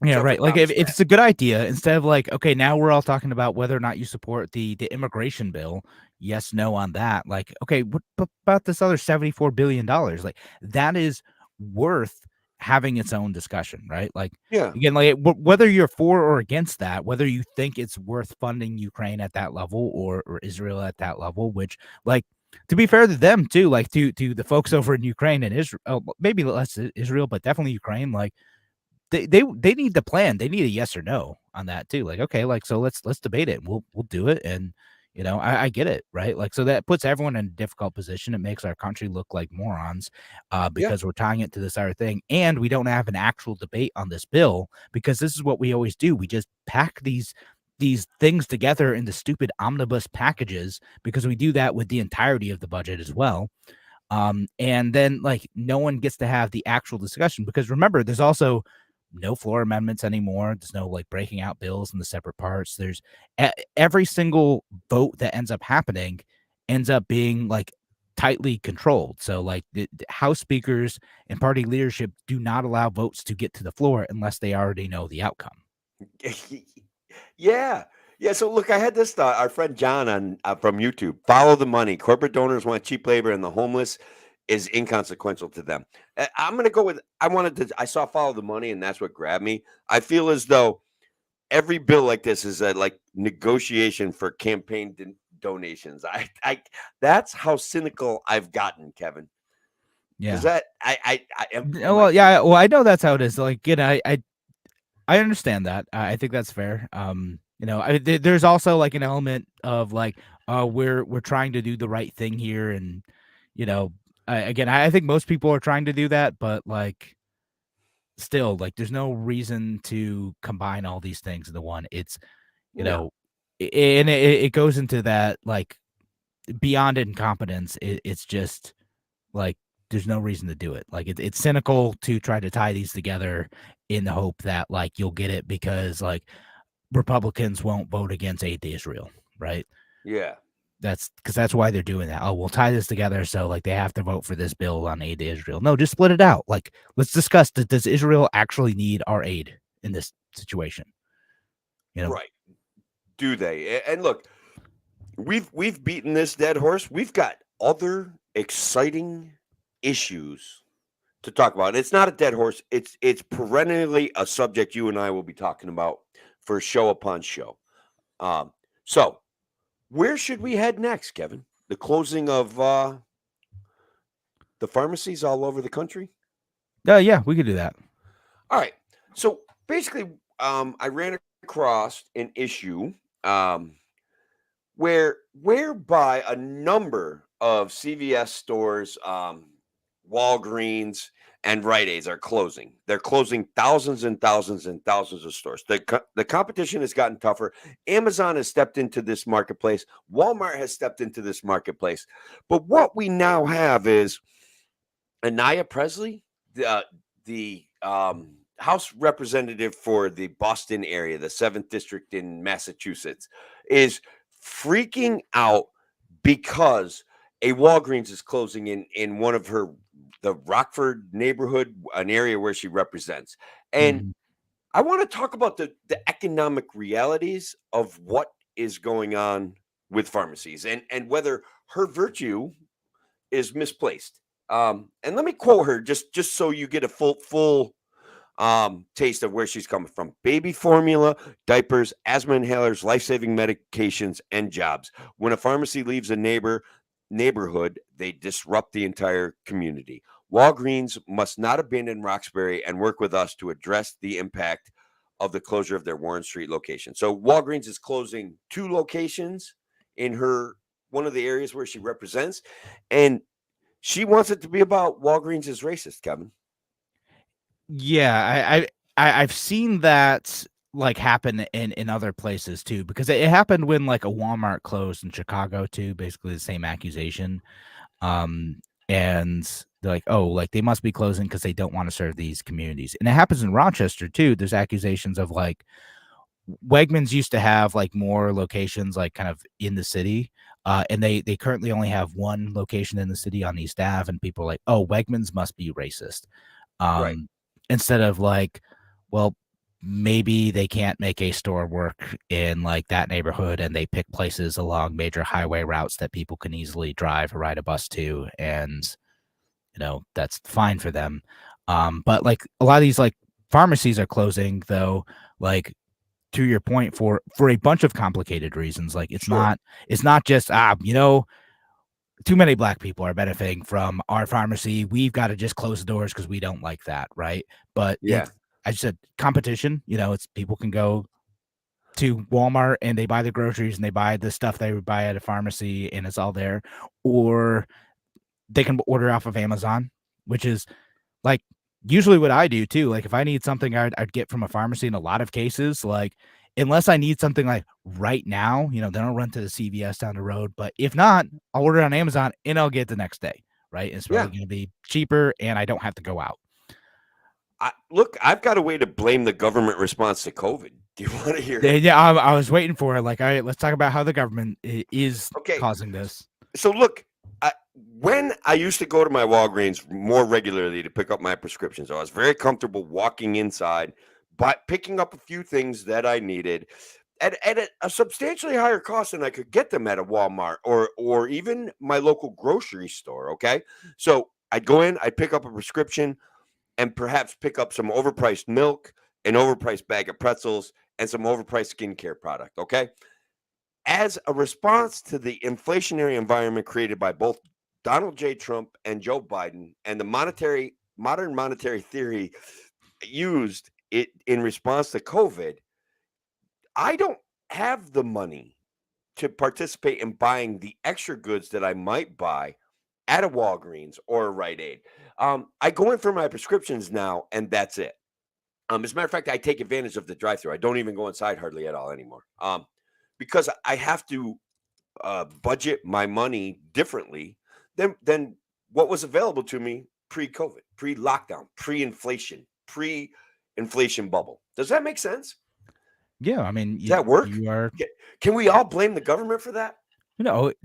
Yeah, Except for right. Like Thomas if Grant. it's a good idea, instead of like, okay, now we're all talking about whether or not you support the immigration bill. Yes, no on that. Like, okay, what about this other $74 billion? Like that is worth having its own discussion, right? Like Yeah, again, like whether you're for or against that, whether you think it's worth funding Ukraine at that level or Israel at that level, which like to be fair to them too, like to the folks over in Ukraine and Israel, maybe less Israel, but definitely Ukraine, like they need the plan. They need a yes or no on that too. Like, okay, like so let's debate it. We'll do it. And you know, I get it, right? Like, so that puts everyone in a difficult position. It makes our country look like morons, yeah, because we're tying it to this other thing, and we don't have an actual debate on this bill because this is what we always do. We just pack these things together into stupid omnibus packages because we do that with the entirety of the budget as well. And then like no one gets to have the actual discussion because remember, there's also no floor amendments anymore. There's no like breaking out bills into separate parts. There's every single vote that ends up happening ends up being like tightly controlled. So like the House speakers and party leadership do not allow votes to get to the floor unless they already know the outcome. yeah, yeah. So look, I had this thought. Our friend John on from YouTube. Follow the money. Corporate donors want cheap labor, and the homeless is inconsequential to them. I'm going to go with. I saw follow the money, and that's what grabbed me. I feel as though every bill like this is a like negotiation for campaign donations. That's how cynical I've gotten, Kevin. Yeah. Is that I am? Well, yeah. Well, I know that's how it is. Like, you know, I understand that. I think that's fair. You know, there's also like an element of like, we're trying to do the right thing here, and you know, again, I think most people are trying to do that, but like, still, like, there's no reason to combine all these things into one. It's you Yeah. know, and it goes into that like beyond incompetence. It's just like there's no reason to do it. Like it's cynical to try to tie these together in the hope that like you'll get it because like Republicans won't vote against aid to Israel, right? Yeah. That's because that's why they're doing that. Oh, we'll tie this together so like they have to vote for this bill on aid to Israel. No, just split it out. Like let's discuss that. Does Israel actually need our aid in this situation? You know, Right. Do they? And look, we've beaten this dead horse. We've got other exciting issues to talk about. It's not a dead horse. It's perennially a subject you and I will be talking about for show upon show. So where should we head next, Kevin? The closing of the pharmacies all over the country? yeah, we could do that. All right. So basically, I ran across an issue whereby a number of CVS stores, Walgreens, and Rite Aids are closing. They're closing thousands and thousands and thousands of stores. The competition has gotten tougher. Amazon has stepped into this marketplace. Walmart has stepped into this marketplace. But what we now have is Anaya Presley, the House representative for the Boston area, the 7th district in Massachusetts, is freaking out because a Walgreens is closing in one of the Rockford neighborhood, an area where she represents. And Mhm. I want to talk about the economic realities of what is going on with pharmacies and whether her virtue is misplaced. And let me quote her just so you get a full taste of where she's coming from. Baby formula, diapers, asthma inhalers, life-saving medications, and jobs. When a pharmacy leaves a neighborhood, they disrupt the entire community. Walgreens must not abandon Roxbury and work with us to address the impact of the closure of their Warren Street location. So Walgreens is closing 2 locations in one of the areas where she represents, and she wants it to be about Walgreens is racist, Kevin. Yeah, I've seen that like happen in other places too, because it happened when like a Walmart closed in Chicago too, basically the same accusation. And they're like, oh, like they must be closing because they don't want to serve these communities. And it happens in Rochester too. There's accusations of like Wegmans used to have like more locations like kind of in the city. And they currently only have 1 location in the city on East Ave, and people are like, oh, Wegmans must be racist. Right. Instead of like, well, maybe they can't make a store work in like that neighborhood, and they pick places along major highway routes that people can easily drive or ride a bus to, and that's fine for them. But like a lot of these like pharmacies are closing though, like to your point, for a bunch of complicated reasons. Like it's Sure. not just too many black people are benefiting from our pharmacy. We've got to just close the doors because we don't like that, right? But Yeah. it's, I said, competition. It's people can go to Walmart and they buy the groceries and they buy the stuff they would buy at a pharmacy and it's all there, or they can order off of Amazon, which is like usually what I do too. Like if I need something I'd get from a pharmacy in a lot of cases, like unless I need something like right now, then I'll run to the CVS down the road. But if not, I'll order it on Amazon and I'll get it the next day. Right. And it's probably going to be cheaper and I don't have to go out. Look, I've got a way to blame the government response to COVID. Do you want to hear it? Yeah, I was waiting for it. Like, all right, let's talk about how the government is causing this. So look, when I used to go to my Walgreens more regularly to pick up my prescriptions, I was very comfortable walking inside, but picking up a few things that I needed at a substantially higher cost than I could get them at a Walmart or even my local grocery store. Okay, so I'd go in, I'd pick up a prescription, and perhaps pick up some overpriced milk, an overpriced bag of pretzels, and some overpriced skincare product. Okay, as a response to the inflationary environment created by both Donald J. Trump and Joe Biden and the modern monetary theory used it in response to COVID, I don't have the money to participate in buying the extra goods that I might buy at a Walgreens or a Rite Aid. I go in for my prescriptions now, and that's it. As a matter of fact, I take advantage of the drive-thru. I don't even go inside hardly at all anymore, because I have to budget my money differently than what was available to me pre-COVID, pre-lockdown, pre-inflation bubble. Does that make sense? Yeah, I mean, Does that work? Can we all blame the government for that?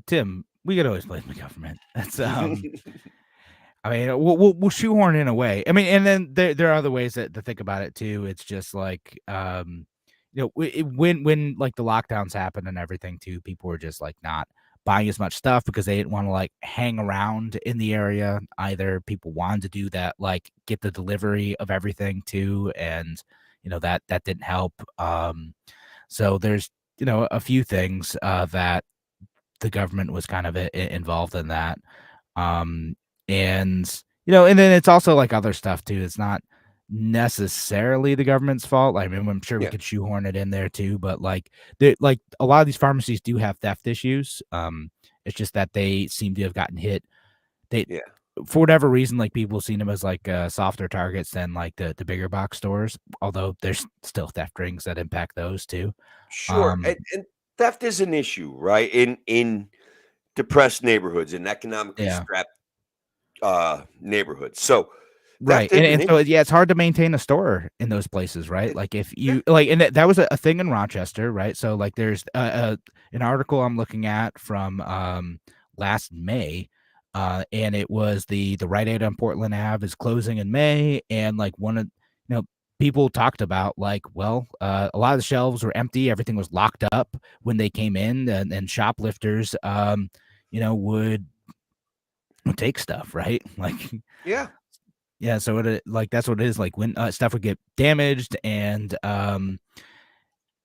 Tim, we could always blame the government. That's I mean, we'll shoehorn in a way. I mean, and then there are other ways to think about it too. It's just like when like the lockdowns happened and everything too, people were just like not buying as much stuff because they didn't want to like hang around in the area. Either people wanted to do that, like get the delivery of everything too, and that didn't help. So there's a few things that the government was kind of involved in that. And and then it's also like other stuff too. It's not necessarily the government's fault. I mean, I'm sure we could shoehorn it in there too, but like a lot of these pharmacies do have theft issues. It's just that they seem to have gotten hit. For whatever reason, like people seen them as like softer targets than like the bigger box stores, although there's still theft rings that impact those too. Sure. And theft is an issue, right? In depressed neighborhoods, in economically strapped neighborhoods. So right. And so it's hard to maintain a store in those places, right? Like if you like, and that was a thing in Rochester, right? So like there's an article I'm looking at from last May. And it was the Rite Aid on Portland Ave is closing in May, and like one of people talked about like, well, a lot of the shelves were empty, everything was locked up when they came in, and shoplifters would take stuff, right? Like yeah, so that's what it is. Like when stuff would get damaged, and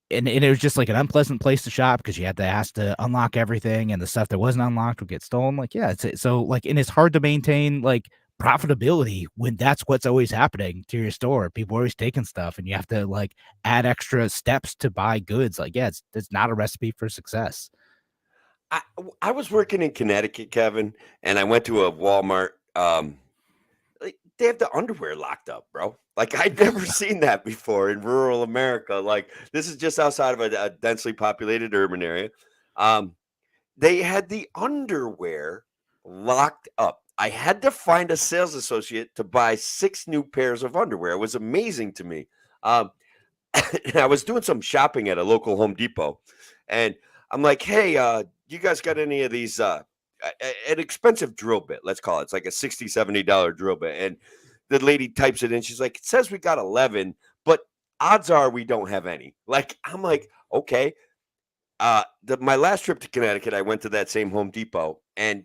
it was just like an unpleasant place to shop because you had to ask to unlock everything, and the stuff that wasn't unlocked would get stolen. Like, yeah, it's so like, and it's hard to maintain like profitability when that's what's always happening to your store. People are always taking stuff and you have to like add extra steps to buy goods. Like, yeah, it's not a recipe for success. I was working in Connecticut, Kevin, and I went to a Walmart. Like, they have the underwear locked up, bro. Like, I'd never seen that before in rural America. Like, this is just outside of a densely populated urban area. They had the underwear locked up. I had to find a sales associate to buy 6 new pairs of underwear. It was amazing to me. And I was doing some shopping at a local Home Depot, and I'm like, hey, you guys got any of these an expensive drill bit, let's call it. It's like a $60, $70 drill bit. And the lady types it in. She's like, it says we got 11, but odds are we don't have any. Like, I'm like, okay. My last trip to Connecticut, I went to that same Home Depot, and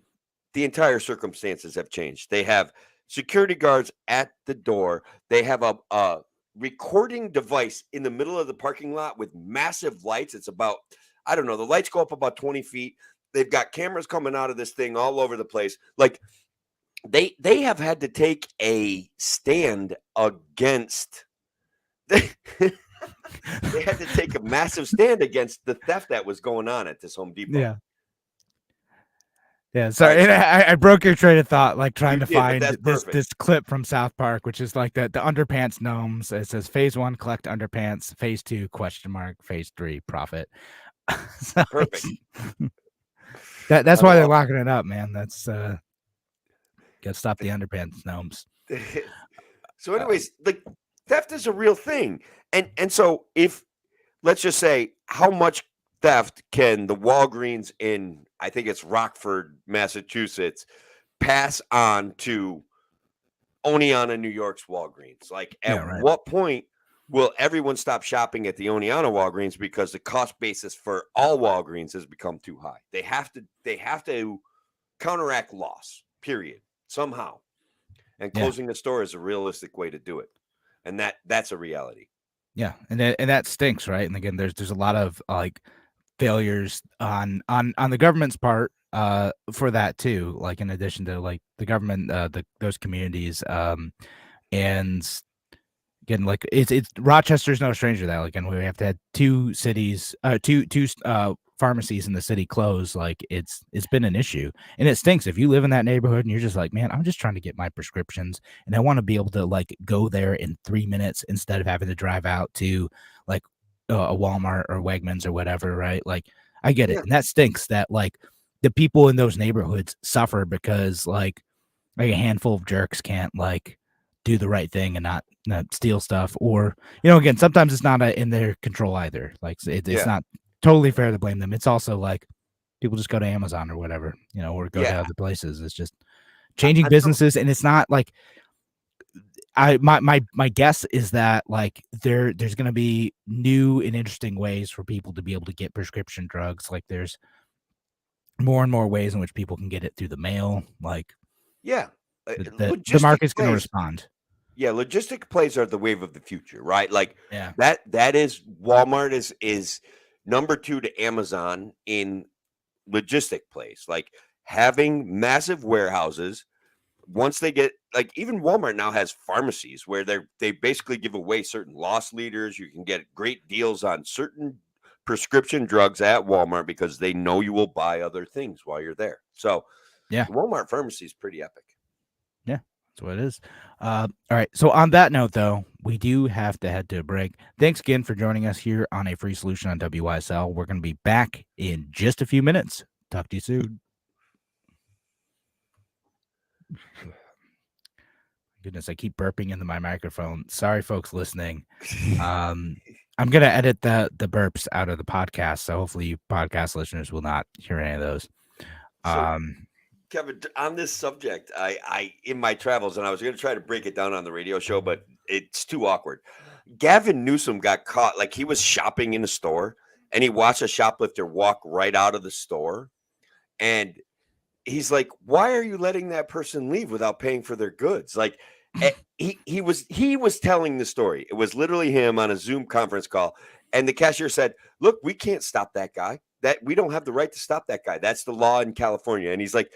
the entire circumstances have changed. They have security guards at the door. They have a recording device in the middle of the parking lot with massive lights. It's about, I don't know, the lights go up about 20 feet. They've got cameras coming out of this thing all over the place. Like, they have had to take a stand against they had to take a massive stand against the theft that was going on at this Home Depot. Yeah. Sorry, and I broke your train of thought, like trying to find this clip from South Park, which is like the underpants gnomes. It says phase 1, collect underpants. Phase 2, ? Phase 3, profit. So perfect. That's why they're locking it up, man. That's gotta stop the underpants gnomes. So, anyways, like, theft is a real thing, and so if, let's just say, how much theft can the Walgreens in, I think it's Rockford, Massachusetts, pass on to Oneonta, New York's Walgreens? Like, at what point will everyone stop shopping at the Oneonta Walgreens because the cost basis for all Walgreens has become too high? They have to counteract loss, period, somehow. And closing the store is a realistic way to do it. And that's a reality. Yeah, and that stinks, right? And again, there's a lot of like failures on the government's part for that too. Like, in addition to like the government, those communities, and again, like it's Rochester's no stranger to that. Like, and we have to have two pharmacies in the city close. Like, it's been an issue, and it stinks if you live in that neighborhood and you're just like, man, I'm just trying to get my prescriptions and I want to be able to like go there in 3 minutes instead of having to drive out to like a Walmart or Wegmans or whatever, right? Like, I get it, and that stinks that like the people in those neighborhoods suffer because like a handful of jerks can't like do the right thing and not steal stuff, or again, sometimes it's not in their control either. Like, it's not totally fair to blame them. It's also like people just go to Amazon or whatever, or go to other places. It's just changing businesses, and it's not like my guess is that like there's going to be new and interesting ways for people to be able to get prescription drugs. Like, there's more and more ways in which people can get it through the mail. Like, the market's going to respond. Yeah, logistic plays are the wave of the future, right? Like, that is Walmart is number 2 to Amazon in logistic plays. Like, having massive warehouses. Once they get, like, even Walmart now has pharmacies where they basically give away certain loss leaders. You can get great deals on certain prescription drugs at Walmart because they know you will buy other things while you're there. So, Walmart pharmacy is pretty epic. Yeah, that's what it is. All right. So on that note, though, we do have to head to a break. Thanks again for joining us here on A Free Solution on WYSL. We're going to be back in just a few minutes. Talk to you soon. Goodness, I keep burping into my microphone. Sorry, folks listening. I'm gonna edit the burps out of the podcast, so hopefully you podcast listeners will not hear any of those. Kevin, on this subject, I in my travels, and I was going to try to break it down on the radio show, but it's too awkward. Gavin Newsom got caught, like, he was shopping in a store, and he watched a shoplifter walk right out of the store, and he's like, why are you letting that person leave without paying for their goods? Like, he was telling the story. It was literally him on a Zoom conference call, And the cashier said, "Look, we can't stop that guy. That we don't have the right to stop that guy. That's the law in California." And he's like,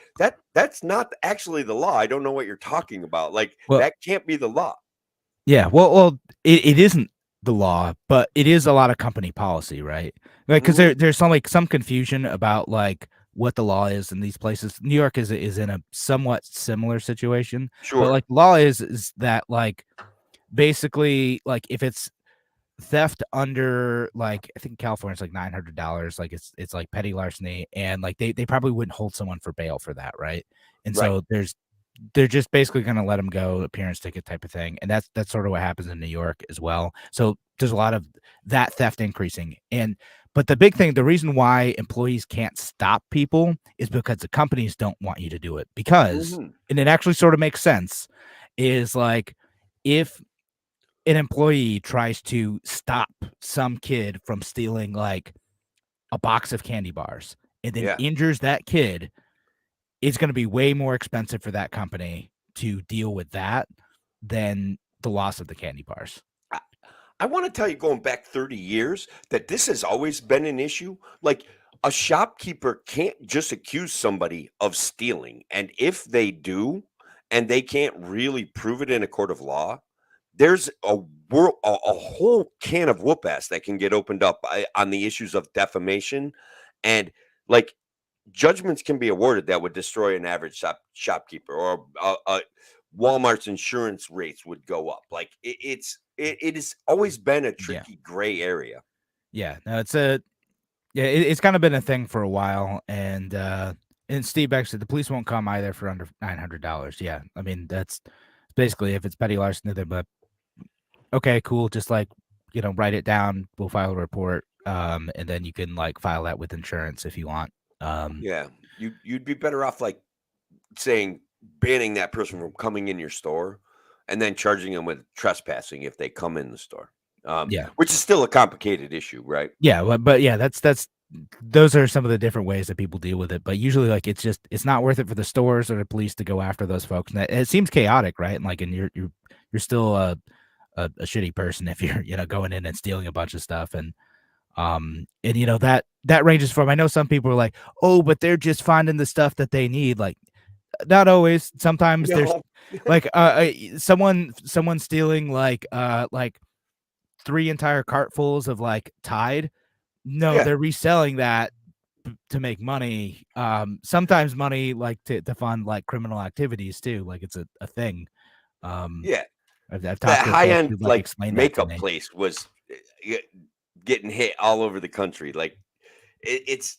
"That's not actually the law. I don't know what you're talking about. Like Well, that can't be the law." yeah, it isn't the law, but it is a lot of company policy, right? Like, because Mhm. there's some confusion about like what the law is in these places. New York is in a somewhat similar situation, but Sure. like the law is that like basically like if it's theft under like I think California's like $900, like it's like petty larceny, and like they probably wouldn't hold someone for bail for that, right? And Right. so they're just basically going to let them go, appearance ticket type of thing, and that's sort of what happens in New York as well. So there's a lot of that theft increasing, and but the big thing, the reason why employees can't stop people is because the companies don't want you to do it because, Mhm. and it actually sort of makes sense, is like if an employee tries to stop some kid from stealing like a box of candy bars and then Yeah. injures that kid, it's going to be way more expensive for that company to deal with that than the loss of the candy bars. I, I want to tell you, going back 30 years, that this has always been an issue. Like a shopkeeper can't just accuse somebody of stealing. And if they do, and they can't really prove it in a court of law, there's a whole can of whoop ass that can get opened up on the issues of defamation. And like judgments can be awarded that would destroy an average shopkeeper, or Walmart's insurance rates would go up. Like it has always been a Yeah. tricky gray area. Yeah. No, it's kind of been a thing for a while. And Steve Beck said the police won't come either for under $900. Yeah. I mean, that's basically if it's petty larceny, but okay, cool. Just like, write it down. We'll file a report. And then you can like file that with insurance if you want. Yeah, you'd be better off like saying banning that person from coming in your store, and then charging them with trespassing if they come in the store. Yeah. Which is still a complicated issue, right? Yeah, but yeah, that's those are some of the different ways that people deal with it. But usually, like it's not worth it for the stores or the police to go after those folks. And it seems chaotic, right? And like, and you're still a shitty person if you're going in and stealing a bunch of stuff. And that ranges from, I know some people are like, oh, but they're just finding the stuff that they need. Like, not always. Sometimes there's No. like someone stealing like 3 entire cartfuls of like Tide. No, Yeah. they're reselling that to make money. Sometimes money like to fund like criminal activities too. Like it's a thing. Um, Yeah. I've That talked to high folks end who've like like explained that to makeup me. place was getting hit all over the country. Like it's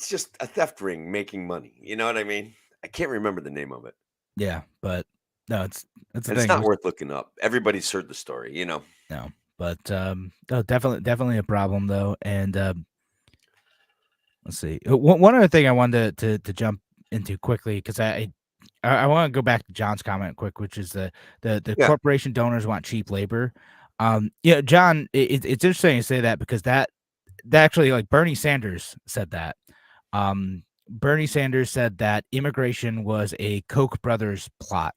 just a theft ring making money. You know what I mean? I can't remember the name of it. Yeah, but no, it's the And it's thing. not worth looking up. Everybody's heard the story, you know. No, but no, definitely a problem though. And let's see. One other thing I wanted to jump into quickly, because I want to go back to John's comment quick, which is the Yeah. corporation donors want cheap labor. Yeah, John, it's interesting to say that because that actually, like, Bernie Sanders said that. Bernie Sanders said that immigration was a Koch brothers plot.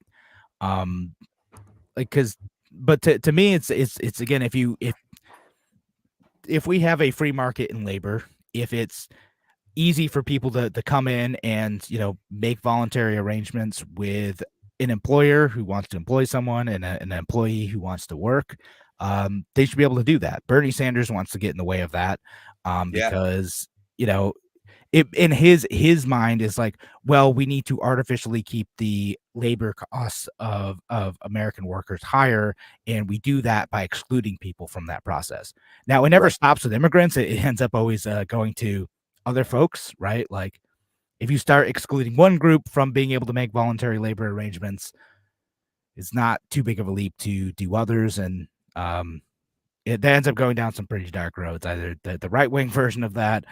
Like, but to me, it's again, if we have a free market in labor, if it's easy for people to come in and make voluntary arrangements with an employer who wants to employ someone and an employee who wants to work, they should be able to do that. Bernie Sanders wants to get in the way of that, Yeah. because it in his mind is like, well, we need to artificially keep the labor costs of American workers higher, and we do that by excluding people from that process. Now, it never Right. stops with immigrants. It ends up always going to other folks, right? Like, if you start excluding one group from being able to make voluntary labor arrangements, it's not too big of a leap to do others, and that ends up going down some pretty dark roads. Either the right wing version of that,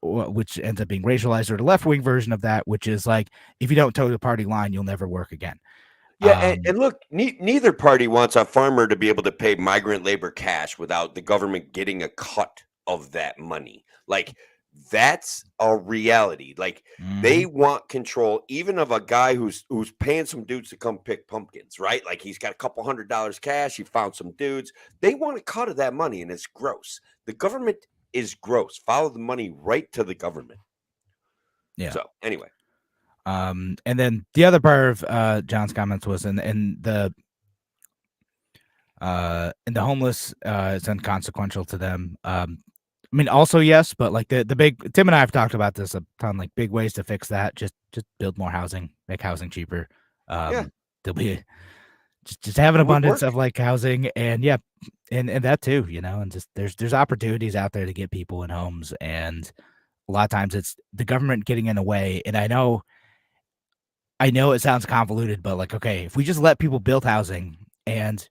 which ends up being racialized, or the left wing version of that, which is like, if you don't toe the party line, you'll never work again. Yeah, and look, neither party wants a farmer to be able to pay migrant labor cash without the government getting a cut of that money. Like That's a reality. Like they want control even of a guy who's paying some dudes to come pick pumpkins, right? Like he's got a couple $100 cash, he found some dudes. They want a cut of that money, and it's gross. The government is gross. Follow the money right to the government. Yeah. So anyway. And then the other part of John's comments was in the homeless is inconsequential to them. I mean, also yes, but like the big Tim and I have talked about this a ton. Like big ways to fix that: just build more housing, make housing cheaper. There'll be just have an abundance of like housing, and and that too, you know. And just there's opportunities out there to get people in homes, and a lot of times it's the government getting in the way. And I know it sounds convoluted, but like, okay, if we just let people build housing, and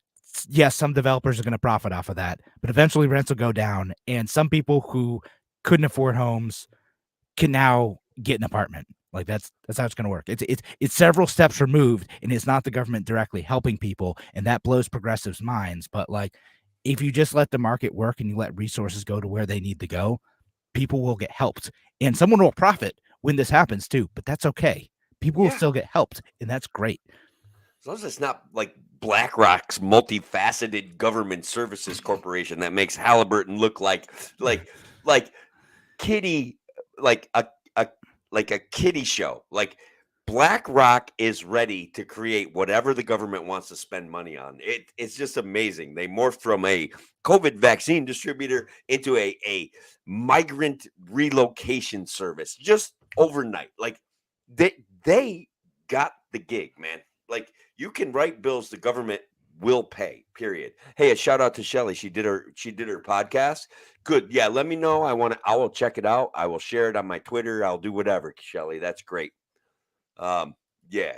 yes, some developers are going to profit off of that, but eventually rents will go down, and some people who couldn't afford homes can now get an apartment. Like that's how it's going to work. It's several steps removed, and it's not the government directly helping people, and that blows progressives' minds. But like, if you just let the market work and you let resources go to where they need to go, people will get helped, and someone will profit when this happens too. But that's okay. People will still get helped, and that's great. As long as it's not like BlackRock's multifaceted government services corporation that makes Halliburton look like kitty, like a kiddie show. Like BlackRock is ready to create whatever the government wants to spend money on. It's just amazing. They morphed from a COVID vaccine distributor into a migrant relocation service just overnight. Like they got the gig, man. Like you can write bills the government will pay, period. Hey, a shout out to Shelly. She did her podcast. Good. Yeah, let me know. I will check it out. I will share it on my Twitter. I'll do whatever, Shelly. That's great. It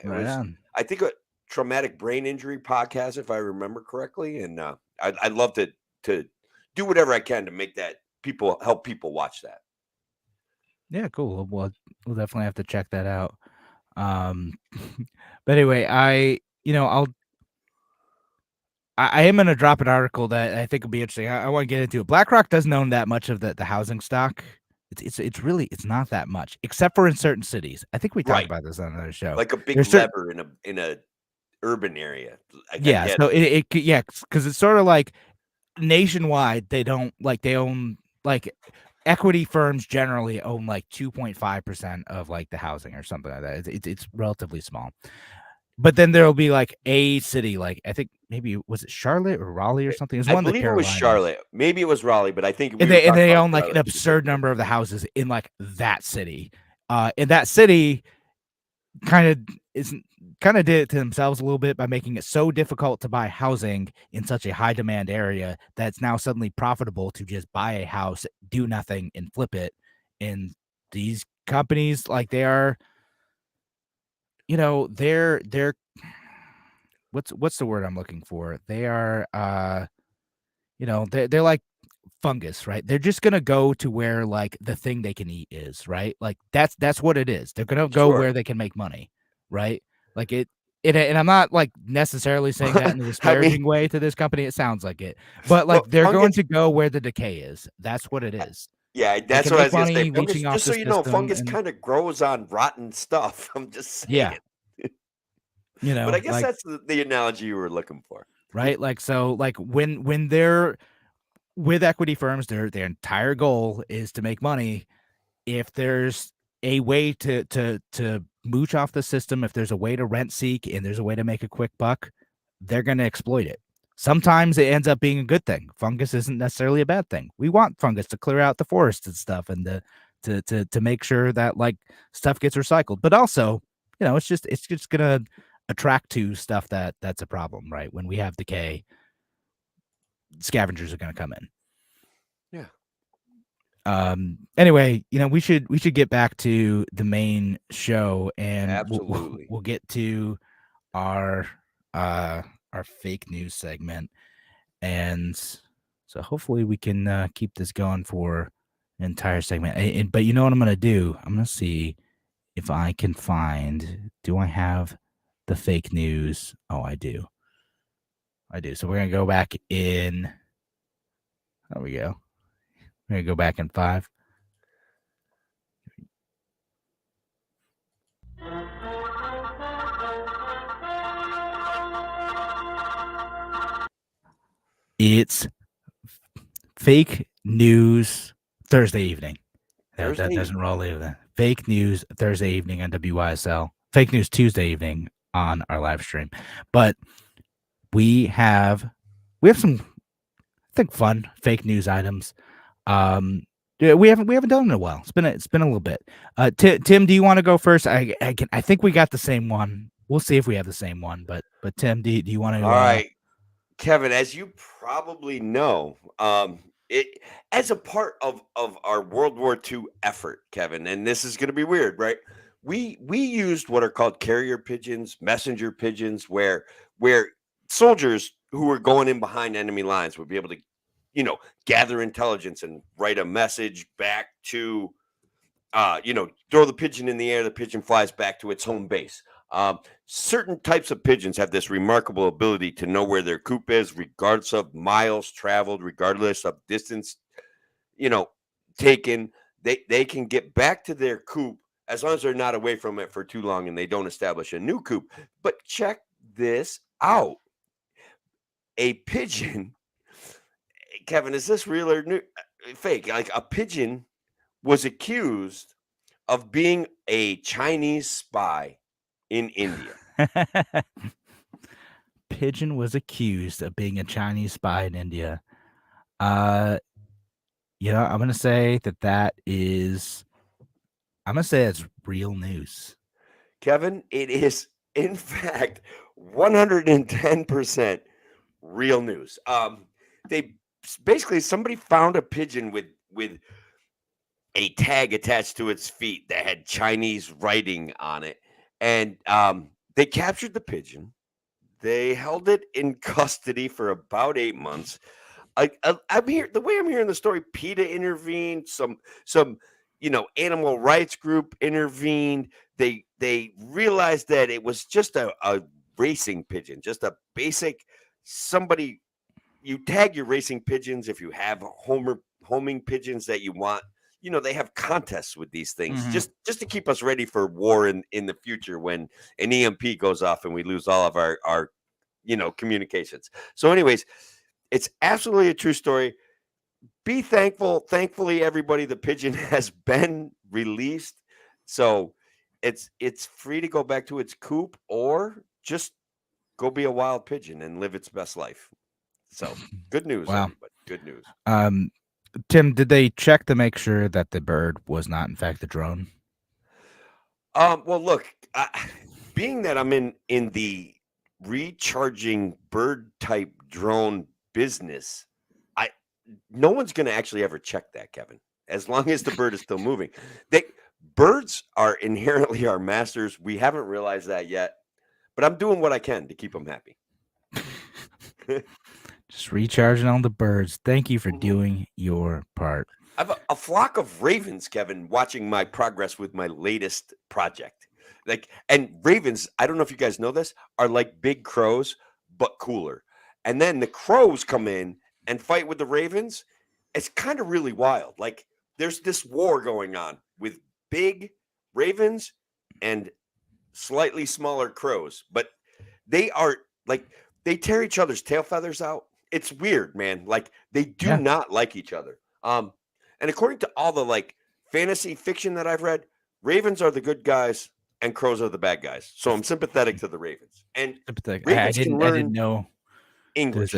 was, I think, a traumatic brain injury podcast, if I remember correctly. And I'd love to do whatever I can to make that help people watch that. Yeah, cool. We'll definitely have to check that out. But anyway, I am going to drop an article that I think will be interesting. I want to get into it. BlackRock doesn't own that much of the housing stock. It's really not that much, except for in certain cities. I think we talked about this on another show. Like a big lever in a urban area. So because it's sort of like nationwide. They own like equity firms generally own like 2.5% of like the housing or something like that. It's relatively small. But then there'll be like a city, like I think maybe was it Charlotte or Raleigh or something? It was one of the Carolinas. It was Charlotte. Maybe it was Raleigh, but I think they own like an absurd number of the houses in like that city. And that city kind of did it to themselves a little bit by making it so difficult to buy housing in such a high demand area that it's now suddenly profitable to just buy a house, do nothing, and flip it. And these companies, like they are. They're what's the word I'm looking for? They are they're like fungus, right? They're just gonna go to where like the thing they can eat is, right? Like that's what it is. They're gonna go where they can make money, right? Like and I'm not like necessarily saying that in a disparaging way to this company. It sounds like it, but like they're going to go where the decay is. That's what it is. Yeah, that's what I was going to say. Fungus, just so you know, fungus kind of grows on rotten stuff. I'm just saying. Yeah. But I guess that's the analogy you were looking for. Right? Like, so like when they're with equity firms, their entire goal is to make money. If there's a way to mooch off the system, if there's a way to rent seek and there's a way to make a quick buck, they're going to exploit it. Sometimes it ends up being a good thing. Fungus isn't necessarily a bad thing. We want fungus to clear out the forests and stuff, and to make sure that like stuff gets recycled. But also, it's just gonna attract to stuff that's a problem, right? When we have decay, scavengers are gonna come in. Yeah. Anyway, we should get back to the main show, and absolutely we'll get to our fake news segment, and so hopefully we can keep this going for an entire segment. But you know what I'm gonna do? I'm gonna see if I can find. Do I have the fake news? Oh, I do. So we're gonna go back in. There we go. We're gonna go back in 5, It's fake news Thursday evening. That Thursday doesn't roll either. Fake news Thursday evening on WYSL. Fake news Tuesday evening on our live stream. But we have some, I think, fun fake news items. Yeah, we haven't done it in a while. It's been a little bit. Tim, do you want to go first? I think we got the same one. We'll see if we have the same one. But Tim, do you want to? All right, Kevin, as you probably know, it as a part of our World War II effort, Kevin, and this is going to be weird, right? We used what are called carrier pigeons, messenger pigeons, where soldiers who were going in behind enemy lines would be able to, gather intelligence and write a message back to, throw the pigeon in the air, the pigeon flies back to its home base. Certain types of pigeons have this remarkable ability to know where their coop is, regardless of miles traveled, regardless of distance, taken. They can get back to their coop as long as they're not away from it for too long and they don't establish a new coop. But check this out. A pigeon, Kevin, is this real or fake? Like, a pigeon was accused of being a Chinese spy in India. Pigeon was accused of being a Chinese spy in India. I'm gonna say it's real news. Kevin, it is in fact 110% real news. They basically, somebody found a pigeon with a tag attached to its feet that had Chinese writing on it, and they captured the pigeon. They held it in custody for about 8 months. I'm here. The way I'm hearing the story, PETA intervened. Some animal rights group intervened. They realized that it was just a racing pigeon, just a basic somebody. You tag your racing pigeons if you have homing pigeons that you want. They have contests with these things just to keep us ready for war in the future when an EMP goes off and we lose all of our communications. So anyways, it's absolutely a true story. Be thankful. Thankfully, everybody, the pigeon has been released. So it's free to go back to its coop or just go be a wild pigeon and live its best life. So good news, Wow. everybody. Good news. Tim, did they check to make sure that the bird was not in fact the drone? Well, look, being that I'm in the recharging bird type drone business, no one's going to actually ever check that, Kevin, as long as the bird is still moving. Birds are inherently our masters. We haven't realized that yet, but I'm doing what I can to keep them happy. Just recharging on the birds. Thank you for doing your part. I have a flock of ravens, Kevin, watching my progress with my latest project. And ravens, I don't know if you guys know this, are like big crows, but cooler. And then the crows come in and fight with the ravens. It's kind of really wild. Like, there's this war going on with big ravens and slightly smaller crows, but they are like, they tear each other's tail feathers out. It's weird, man. Like, they do not like each other. And according to all the fantasy fiction that I've read, ravens are the good guys and crows are the bad guys. So I'm sympathetic to the ravens. And I didn't know English.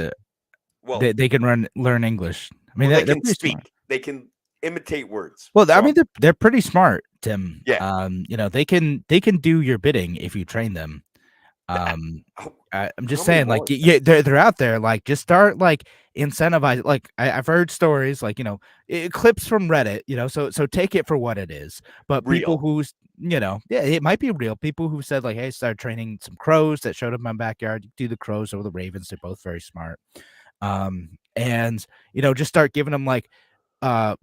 Well, they can learn English. I mean, they can speak. Smart. They can imitate words. Well, I mean, they're pretty smart, Tim. Yeah. They can do your bidding if you train them. I'm just saying, they're out there. Like, just start incentivize. Like, I've heard stories, clips from Reddit. So take it for what it is. But real. People who's it might be real. People who said hey, start training some crows that showed up in my backyard. Do the crows over the ravens. They're both very smart. And just start giving them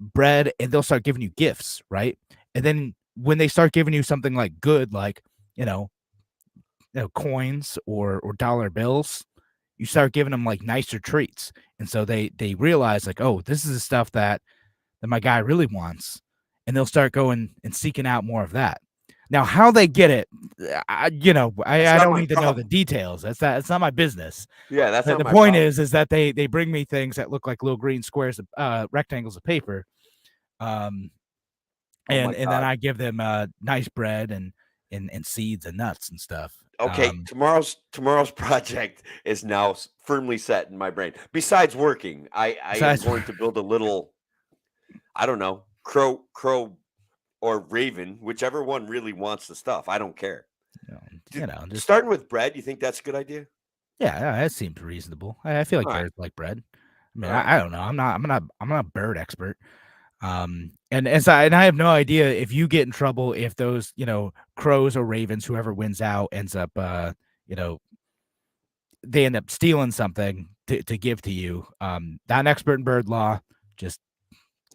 bread, and they'll start giving you gifts, right? And then when they start giving you something good, coins or dollar bills, you start giving them nicer treats. And so they realize oh, this is the stuff that my guy really wants, and they'll start going and seeking out more of that. Now, how they get it, I That's not don't my need to know the problem. details. That's not my business. Yeah, that's not The my point problem. is that they bring me things that look like little green squares, rectangles of paper, um, Oh my and then God. I give them nice bread and seeds and nuts and stuff. Okay, tomorrow's project is now firmly set in my brain. Besides working, I am Besides, going to build a little, I don't know, crow or raven, whichever one really wants the stuff. I don't care. just Starting with bread, you think that's a good idea? yeah, that seems reasonable. I feel like All right, birds like bread. I all mean, right. I don't know. I'm not a bird expert. And I have no idea if you get in trouble if those, crows or ravens, whoever wins out ends up, you know, they end up stealing something to give to you. Not an expert in bird law, just,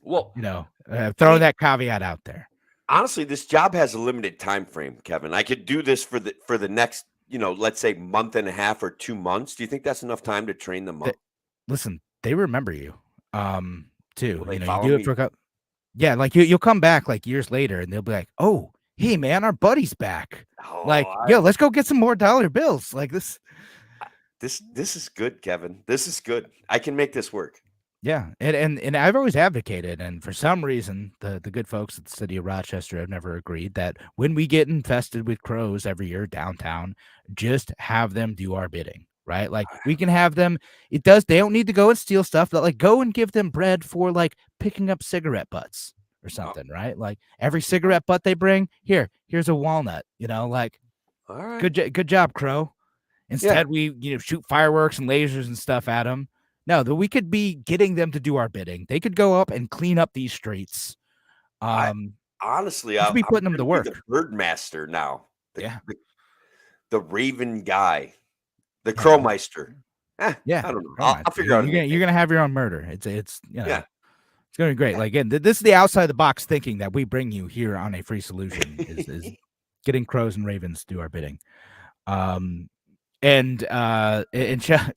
Well, I throwing mean, that caveat out there. honestly, this job has a limited time frame, Kevin. I could do this for the next, let's say month and a half or 2 months. Do you think that's enough time to train them That, up? listen, they remember you, too. Will they You follow do it me? for yeah, like you'll come back like years later and they'll be like, oh, hey man, our buddy's back. Oh, Like, yo, let's go get some more dollar bills. Like this. this is good, Kevin. This is good. I can make this work. Yeah, and I've always advocated, and for some reason, the good folks at the city of Rochester have never agreed that when we get infested with crows every year downtown, just have them do our bidding, right? Like we can have them. They don't need to go and steal stuff, but like go and give them bread for like picking up cigarette butts or Oh, something, right? Like every cigarette butt they bring, here's a walnut, like all right. good job, crow. Yeah. Instead, we shoot fireworks and lasers and stuff at them. No, that we could be getting them to do our bidding. They could go up and clean up these streets. I Um, honestly, we should be I'm putting them to gonna be the work. bird master now. The Yeah, the, the raven guy, the yeah, crowmeister. yeah. I don't know. Come on, I'll figure out a new you're name. gonna have your own murder. It's Yeah. it's gonna be great. Like again, this is the outside the box thinking that we bring you here on a free solution is getting crows and ravens to do our bidding. And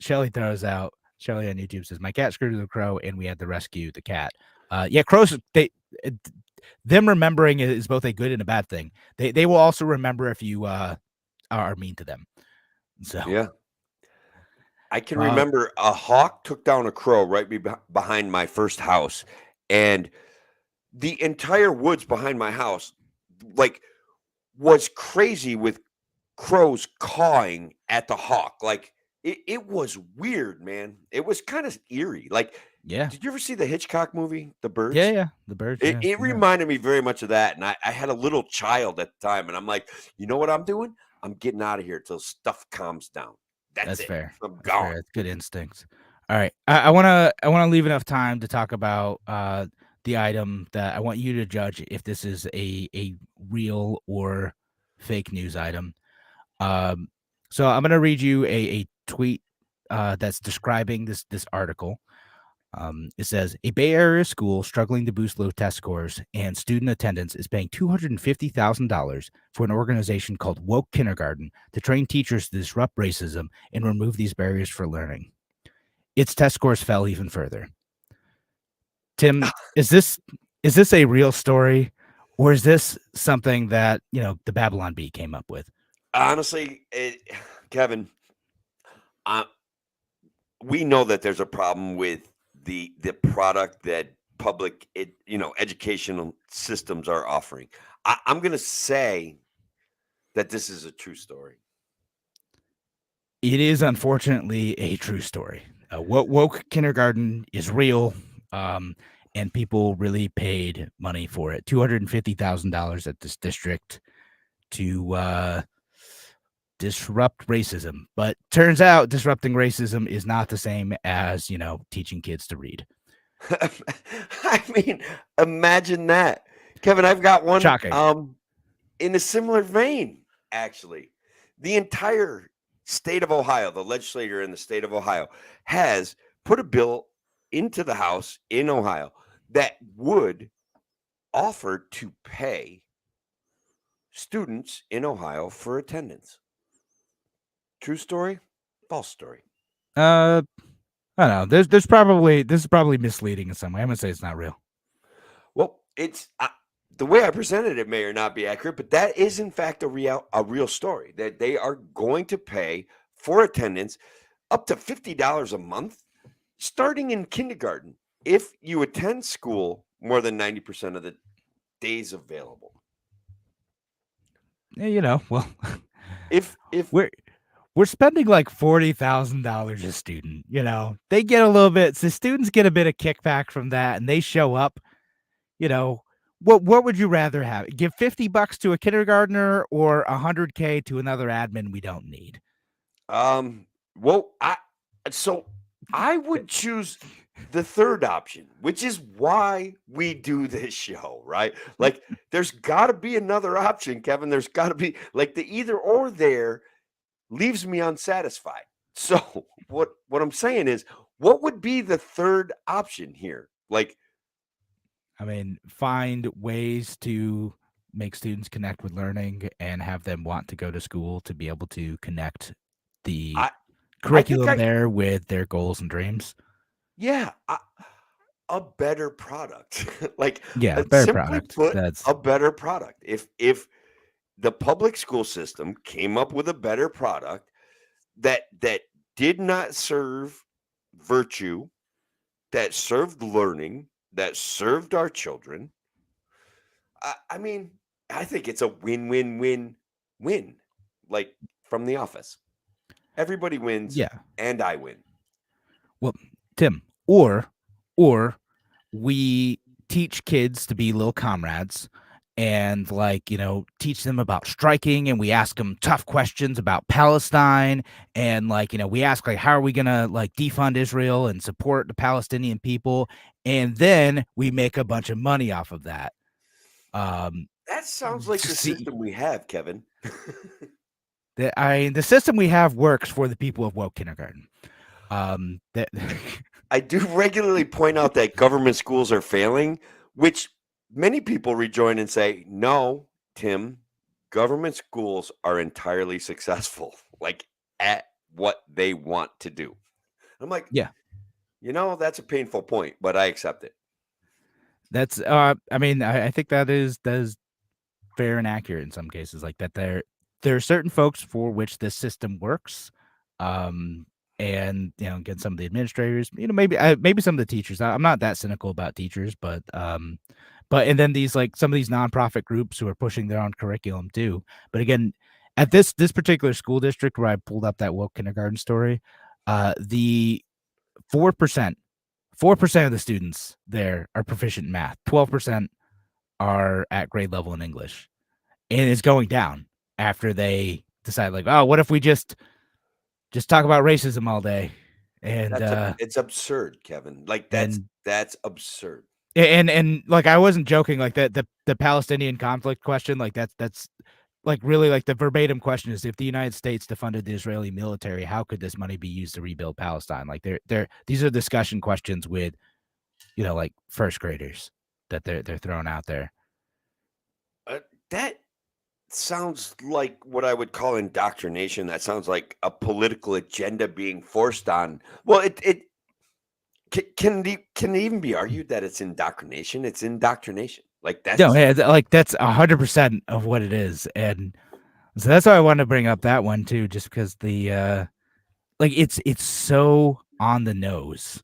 Shelly throws out. Shelly on YouTube says, "My cat screwed the crow, and we had to rescue the cat." Yeah, crows. Them remembering is both a good and a bad thing. They will also remember if you are mean to them. So Yeah. I can uh, remember a hawk took down a crow right behind my first house, and the entire woods behind my house, like, was crazy with crows cawing at the hawk. Like it was weird, man. It was kind of eerie. Like, yeah, did you ever see the Hitchcock movie, The yeah, Birds? yeah. The birds. It, Yeah, it yeah. reminded me very much of that. And I had a little child at the time, and I'm like, you know what I'm doing? I'm getting out of here till stuff calms down. That's That's it. fair. I'm That's fair. gone. That's good instincts. All right, I wanna leave enough time to talk about the item that I want you to judge if this is a real or fake news item. Um, so I'm gonna read you a tweet that's describing this article. It says a Bay Area school struggling to boost low test scores and student attendance is paying $250,000 for an organization called Woke Kindergarten to train teachers to disrupt racism and remove these barriers for learning. Its test scores fell even further. Tim, is this a real story, or is this something that the Babylon Bee came up with? Honestly, Kevin, we know that there's a problem with the product that public educational systems are offering. I'm going to say that this is a true story. It is unfortunately a true story. Woke Kindergarten is real, and people really paid money for it. $250,000 at this district to disrupt racism. But turns out disrupting racism is not the same as teaching kids to read. I mean, imagine that, Kevin. I've got one. Shocking. In a similar vein, actually, the entire state of Ohio, the legislature in the state of Ohio, has put a bill into the House in Ohio that would offer to pay students in Ohio for attendance. True story? False story? I don't know. This is probably misleading in some way. I'm gonna say it's not real. Well, the way I presented it may or not be accurate, but that is in fact a real story, that they are going to pay for attendance up to $50 a month starting in kindergarten if you attend school more than 90% of the days available. Well, If we're spending like $40,000 a student. They get a little bit. So students get a bit of kickback from that, and they show up. What would you rather have? Give $50 to a kindergartner or $100K to another admin we don't need? well, I would choose the third option, which is why we do this show, right? Like, there's got to be another option, Kevin. There's got to be, like, the either or there leaves me unsatisfied. So what I'm saying is, what would be the third option here? Like, I mean, find ways to make students connect with learning and have them want to go to school to be able to connect the curriculum there with their goals and dreams. Yeah, a better product. Like, yeah, better product. That's a better product. If the public school system came up with a better product that did not serve virtue, that served learning, that served our children, I mean, I think it's a win-win-win-win, like from The Office. Everybody wins, Yeah. and I win. Well, Tim, or we teach kids to be little comrades and teach them about striking, and we ask them tough questions about Palestine, and we ask how are we gonna defund Israel and support the Palestinian people, and then we make a bunch of money off of that. That sounds like the system we have, Kevin. The system we have works for the people of woke kindergarten. I do regularly point out that government schools are failing, which many people rejoin and say, no, Tim, government schools are entirely successful, like at what they want to do. I'm like, yeah, that's a painful point, but I accept it. That's, I mean, I think that is fair and accurate in some cases, like that there are certain folks for which this system works. And again, some of the administrators, maybe some of the teachers. I'm not that cynical about teachers, but and then these some of these nonprofit groups who are pushing their own curriculum too. But again, at this particular school district where I pulled up that woke kindergarten story, the 4% of the students there are proficient in math. 12% are at grade level in English, and it's going down after they decide what if we just talk about racism all day? And it's absurd, Kevin. Like, that's absurd. And I wasn't joking. Like the Palestinian conflict question, that's really the verbatim question is, if the United States defunded the Israeli military, how could this money be used to rebuild Palestine? These are discussion questions with first graders that they're throwing out there. That sounds like what I would call indoctrination. That sounds like a political agenda being forced on. Well, it can even be argued that it's indoctrination. It's indoctrination. That's 100% of what it is. And so that's why I wanted to bring up that one too, just because the it's so on the nose.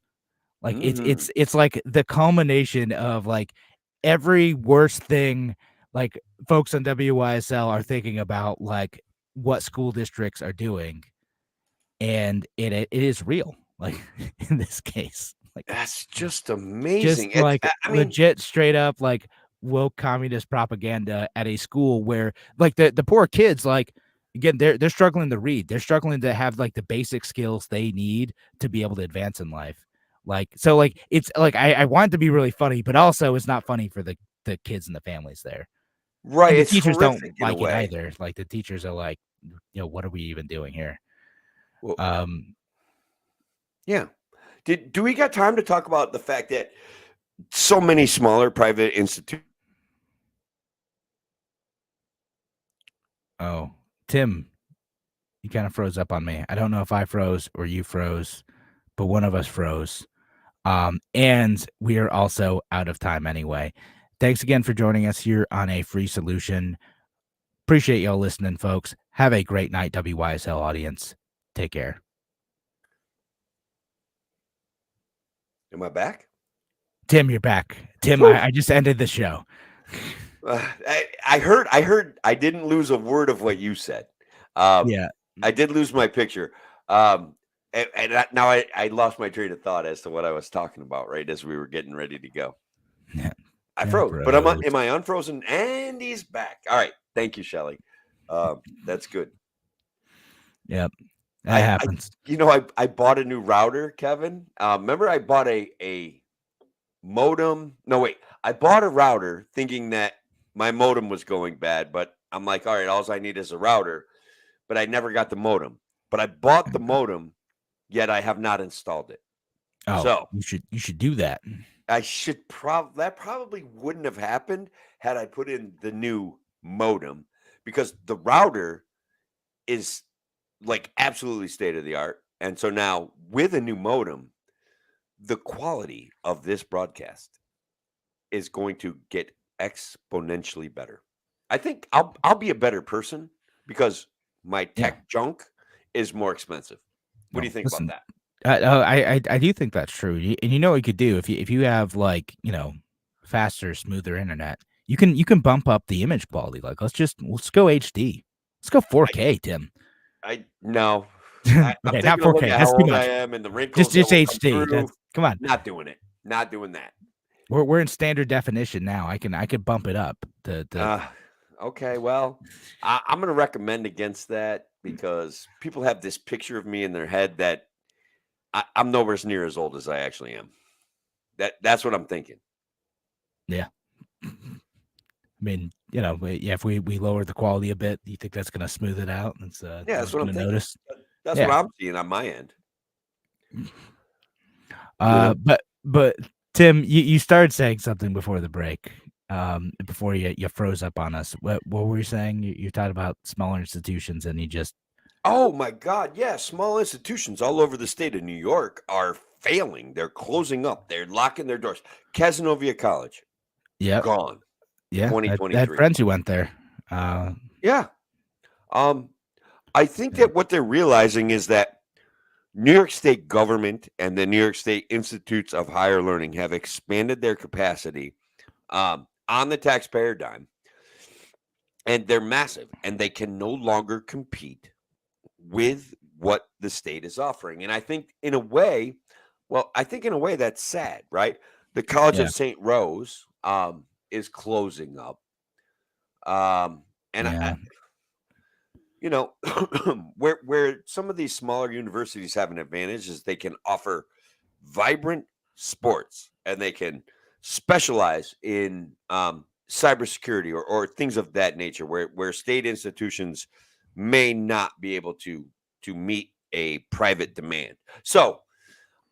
It's like the culmination of every worst thing folks on WYSL are thinking about, what school districts are doing, and it is real. In this case, that's just amazing. Just legit, straight up woke communist propaganda at a school where the poor kids, again, they're struggling to read. They're struggling to have the basic skills they need to be able to advance in life. It's I want it to be really funny, but also it's not funny for the kids and the families there. Right. The teachers don't like it either. The teachers are what are we even doing here? Well, yeah. Do we got time to talk about the fact that so many smaller private institutions? Oh, Tim, you kind of froze up on me. I don't know if I froze or you froze, but one of us froze. And we are also out of time anyway. Thanks again for joining us here on A Free Solution. Appreciate y'all listening, folks. Have a great night, WYSL audience. Take care. Am I back? Tim, you're back. Tim, Woo. I just ended the show. I heard. I didn't lose a word of what you said. Yeah. I did lose my picture. Now I lost my train of thought as to what I was talking about right as we were getting ready to go. Yeah. I Yeah, froze, but bros. am I unfrozen? And he's back. All right. Thank you, Shelly. That's good. Yep. That happens. I bought a new router, Kevin. Remember I bought a modem. No, wait. I bought a router thinking that my modem was going bad, but I'm like, all right, all I need is a router, but I never got the modem. But I bought the modem, yet I have not installed it. Oh, So you should do that. I should that probably wouldn't have happened had I put in the new modem, because the router is like absolutely state of the art. And so now with a new modem, the quality of this broadcast is going to get exponentially better. I think I'll be a better person because my tech junk is more expensive. What do you think about that? I do think that's true. And you know what you could do if you have like, faster, smoother internet, you can bump up the image quality. Like let's go HD. Let's go 4K, Tim. No. Okay, I'm not taking a look 4K. at That's how too old I much. am and the wrinkles. Just that will come HD. through. Come on. Not doing it. Not doing that. We're in standard definition now. I could bump it up to okay, well, I'm going to recommend against that because people have this picture of me in their head that I'm nowhere near as old as I actually am. That's what I'm thinking. Yeah. I mean, if we lower the quality a bit, you think that's going to smooth it out? That's what I'm thinking. Notice. That's what I'm seeing on my end. But Tim, you started saying something before the break. Before you froze up on us. What were you saying? You talked about smaller institutions, and you just. Oh my God! Yeah, small institutions all over the state of New York are failing. They're closing up. They're locking their doors. Cazenovia College, gone. Yeah, 2023. I had friends who went there. Yeah. I think that what they're realizing is that New York State government and the New York State Institutes of Higher Learning have expanded their capacity on the taxpayer dime, and they're massive, and they can no longer compete with what the state is offering. And I think in a way, that's sad, right? The College of St. Rose is closing up. Where some of these smaller universities have an advantage is they can offer vibrant sports and they can specialize in cybersecurity or things of that nature, where state institutions may not be able to meet a private demand. So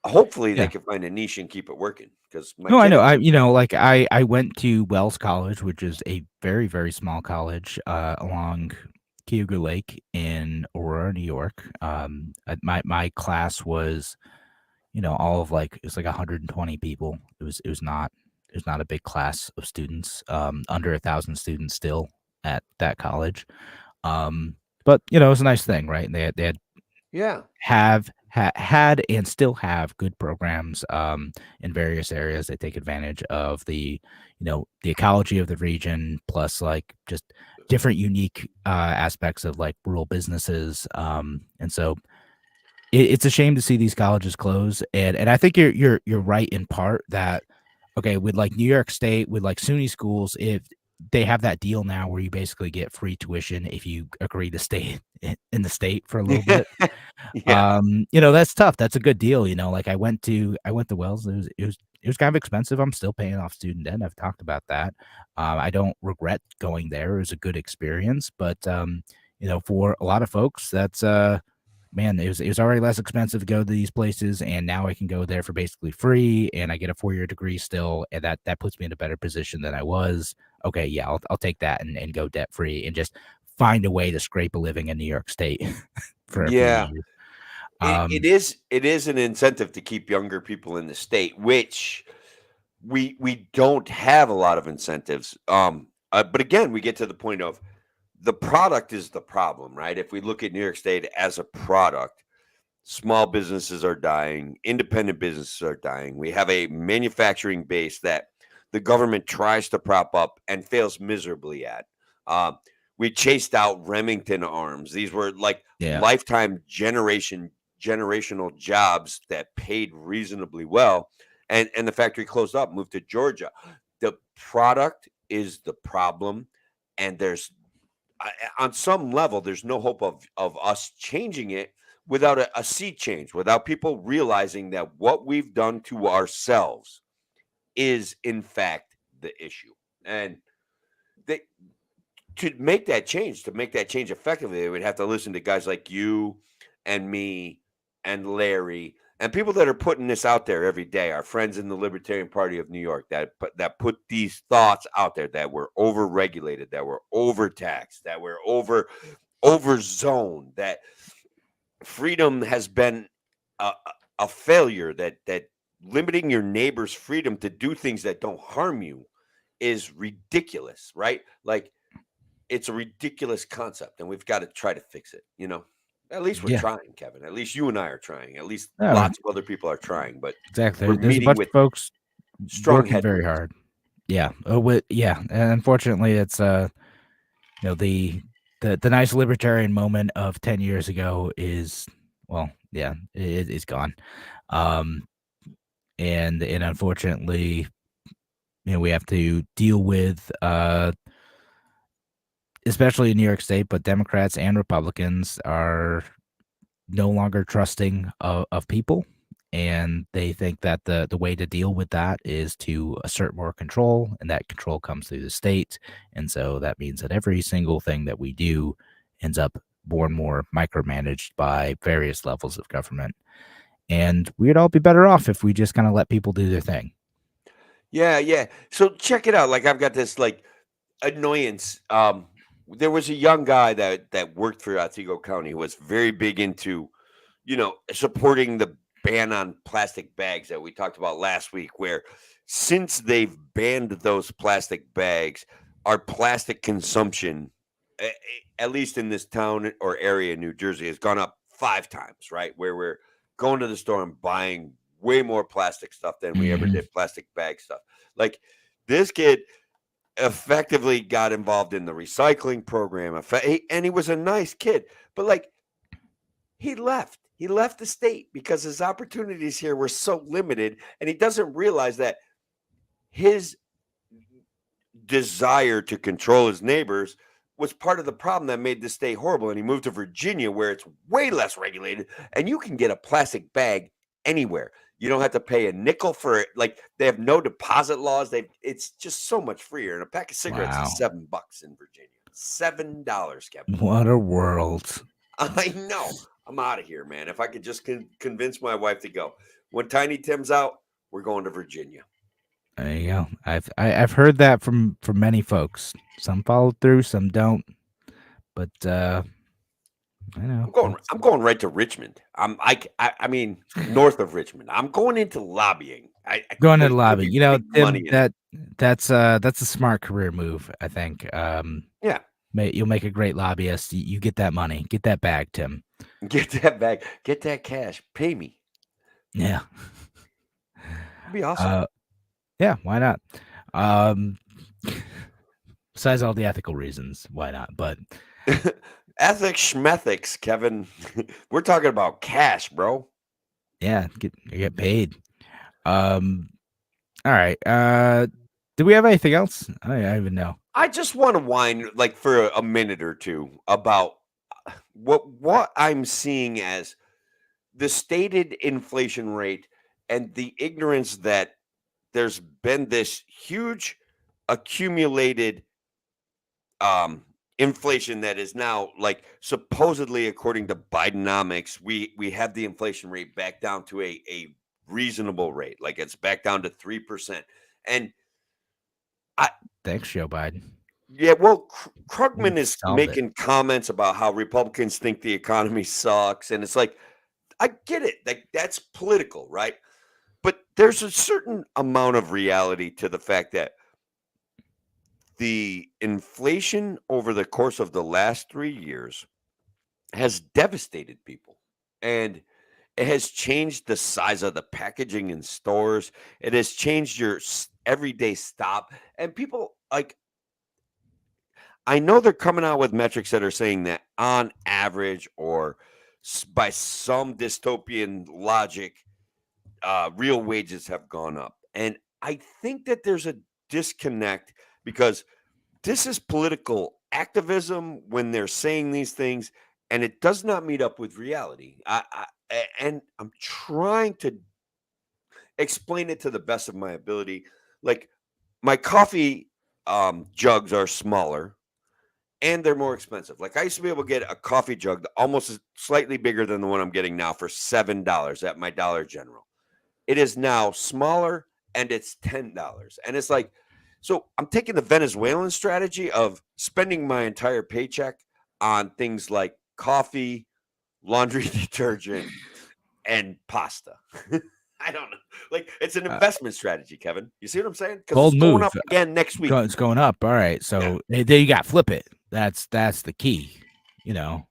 hopefully they can find a niche and keep it working. Because I know. I went to Wells College, which is a very, very small college along Cayuga Lake in Aurora, New York. My class was, it was like 120 people. It was not a big class of students. Under 1,000 students still at that college. But it was a nice thing, right? They had had and still have good programs in various areas. They take advantage of the the ecology of the region, plus like just different unique aspects of like rural businesses. And so it's a shame to see these colleges close. And I think you're right in part that, okay, with like New York State, with like SUNY schools, if they have that deal now where you basically get free tuition if you agree to stay in the state for a little bit. That's tough. That's a good deal. Like I went to Wells. It was kind of expensive. I'm still paying off student debt. I've talked about that. I don't regret going there. It was a good experience, but for a lot of folks, that's man, it was already less expensive to go to these places, and now I can go there for basically free, and I get a 4-year degree still, and that puts me in a better position than I was. Okay, yeah, I'll take that and go debt free and just find a way to scrape a living in New York State for a few years. It is an incentive to keep younger people in the state, which we don't have a lot of incentives. But again, we get to the point of the product is the problem, right? If we look at New York State as a product, small businesses are dying, independent businesses are dying. We have a manufacturing base that the government tries to prop up and fails miserably at. Uh, we chased out Remington Arms. These were like Yeah. lifetime generational jobs that paid reasonably well. And the factory closed up, moved to Georgia. The product is the problem. And there's on some level, there's no hope of us changing it without a sea change, without people realizing that what we've done to ourselves is in fact the issue. And they to make that change, effectively, they would have to listen to guys like you and me and Larry and people that are putting this out there every day. Our friends in the Libertarian Party of New York that put these thoughts out there that we're overregulated, that we're overtaxed, that we're overzoned, that freedom has been a failure, that limiting your neighbor's freedom to do things that don't harm you is ridiculous, right? Like, it's a ridiculous concept, and we've got to try to fix it. At least we're Yeah. trying, Kevin. At least you and I are trying. At least Yeah. lots of other people are trying. But Exactly. we're There's a meeting bunch with of folks strong working very headwinds. hard. Yeah. And unfortunately, it's the nice libertarian moment of 10 years ago is, well, yeah, it's gone. And unfortunately, we have to deal with especially in New York State, but Democrats and Republicans are no longer trusting of people. And they think that the way to deal with that is to assert more control, and that control comes through the state. And so that means that every single thing that we do ends up more and more micromanaged by various levels of government. And we'd all be better off if we just kind of let people do their thing. Yeah. So check it out. Like, I've got this like annoyance. There was a young guy that worked for Otsego County who was very big into, supporting the ban on plastic bags that we talked about last week, where since they've banned those plastic bags, our plastic consumption, at least in this town or area in New Jersey, has gone up 5 times, right? Where we're going to the store and buying way more plastic stuff than we ever did plastic bag stuff. Like, this kid effectively got involved in the recycling program, and he was a nice kid, but like, he left the state because his opportunities here were so limited, and he doesn't realize that his desire to control his neighbors was part of the problem that made the state horrible. And he moved to Virginia, where it's way less regulated, and you can get a plastic bag anywhere. You don't have to pay a nickel for it. Like, they have no deposit laws. It's just so much freer. And a pack of cigarettes is $7 in Virginia. $7, Kevin. What a world. I know. I'm out of here, man. If I could just convince my wife to go. When Tiny Tim's out, we're going to Virginia. There you go. I've heard that from many folks. Some follow through, some don't. But I know. I'm going right to Richmond. I mean, north of Richmond. I'm going into lobbying. Going into lobbying. Tim, that's a smart career move, I think. Yeah. You'll make a great lobbyist. You get that money. Get that bag, Tim. Get that bag. Get that cash. Pay me. Yeah. It'd be awesome. Yeah, why not? Besides all the ethical reasons, why not? But ethics, schmethics, Kevin. We're talking about cash, bro. Yeah, get paid. All right. Do we have anything else? I don't even know. I just want to whine like for a minute or two about what I'm seeing as the stated inflation rate and the ignorance that there's been this huge accumulated inflation that is now, like, supposedly, according to Bidenomics, we have the inflation rate back down to a reasonable rate. Like, it's back down to 3%. And thanks, Joe Biden. Yeah, well, Krugman is making comments about how Republicans think the economy sucks. And it's like, I get it. Like, that's political, right? But there's a certain amount of reality to the fact that the inflation over the course of the last 3 years has devastated people, and it has changed the size of the packaging in stores. It has changed your everyday stop, and people like I know they're coming out with metrics that are saying that on average or by some dystopian logic, real wages have gone up. And I think that there's a disconnect because this is political activism when they're saying these things, and it does not meet up with reality. And I'm trying to explain it to the best of my ability. Like my coffee jugs are smaller and they're more expensive. Like I used to be able to get a coffee jug that almost is slightly bigger than the one I'm getting now for $7 at my Dollar General. It is now smaller and it's $10. And it's like, so I'm taking the Venezuelan strategy of spending my entire paycheck on things like coffee, laundry detergent, and pasta. I don't know. Like it's an investment strategy, Kevin. You see what I'm saying? Because Bold it's going move. up again next week. It's going up. All right. So there you got flip it. That's the key. You know.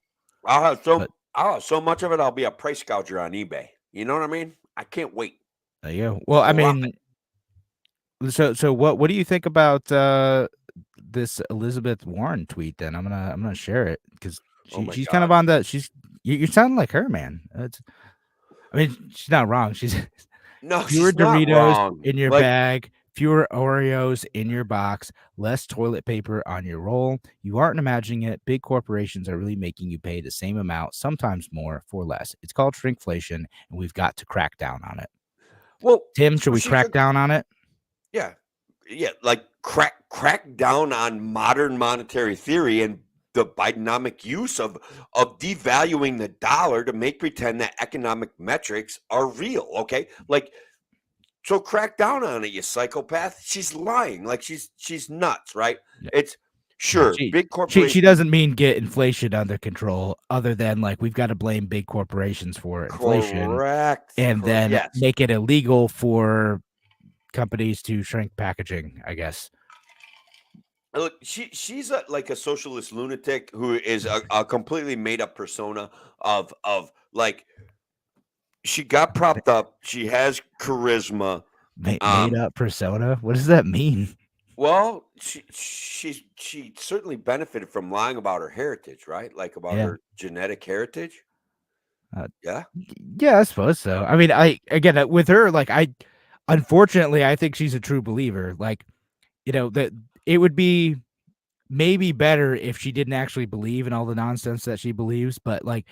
I'll have so much of it. I'll be a price gouger on eBay. You know what I mean? I can't wait. There you go. Well, I mean, so what do you think about this Elizabeth Warren tweet? Then I'm gonna share it because she's kind of on the you sound like her, man. I mean, she's not wrong. She's no fewer she's not Doritos wrong. in your bag, fewer Oreos in your box, less toilet paper on your roll. You aren't imagining it. Big corporations are really making you pay the same amount, sometimes more, for less. It's called shrinkflation, and we've got to crack down on it. Well, Tim, should we crack down on it? Yeah. Like crack down on modern monetary theory and the Bidenomic use of devaluing the dollar to make pretend that economic metrics are real. Okay, like so crack down on it, you psychopath. She's lying, like she's nuts, right? Yeah. It's sure big corporations. She doesn't mean get inflation under control, other than like we've got to blame big corporations for inflation, and then make it illegal for companies to shrink packaging, I guess. Look, she's like a socialist lunatic who is a completely made up persona of like she got propped up. She has charisma. Made up persona. What does that mean? Well, she certainly benefited from lying about her heritage, right? Like about her genetic heritage. Yeah, I suppose so. I mean, again with her, like unfortunately, I think she's a true believer. Like, you know, that it would be maybe better if she didn't actually believe in all the nonsense that she believes, but like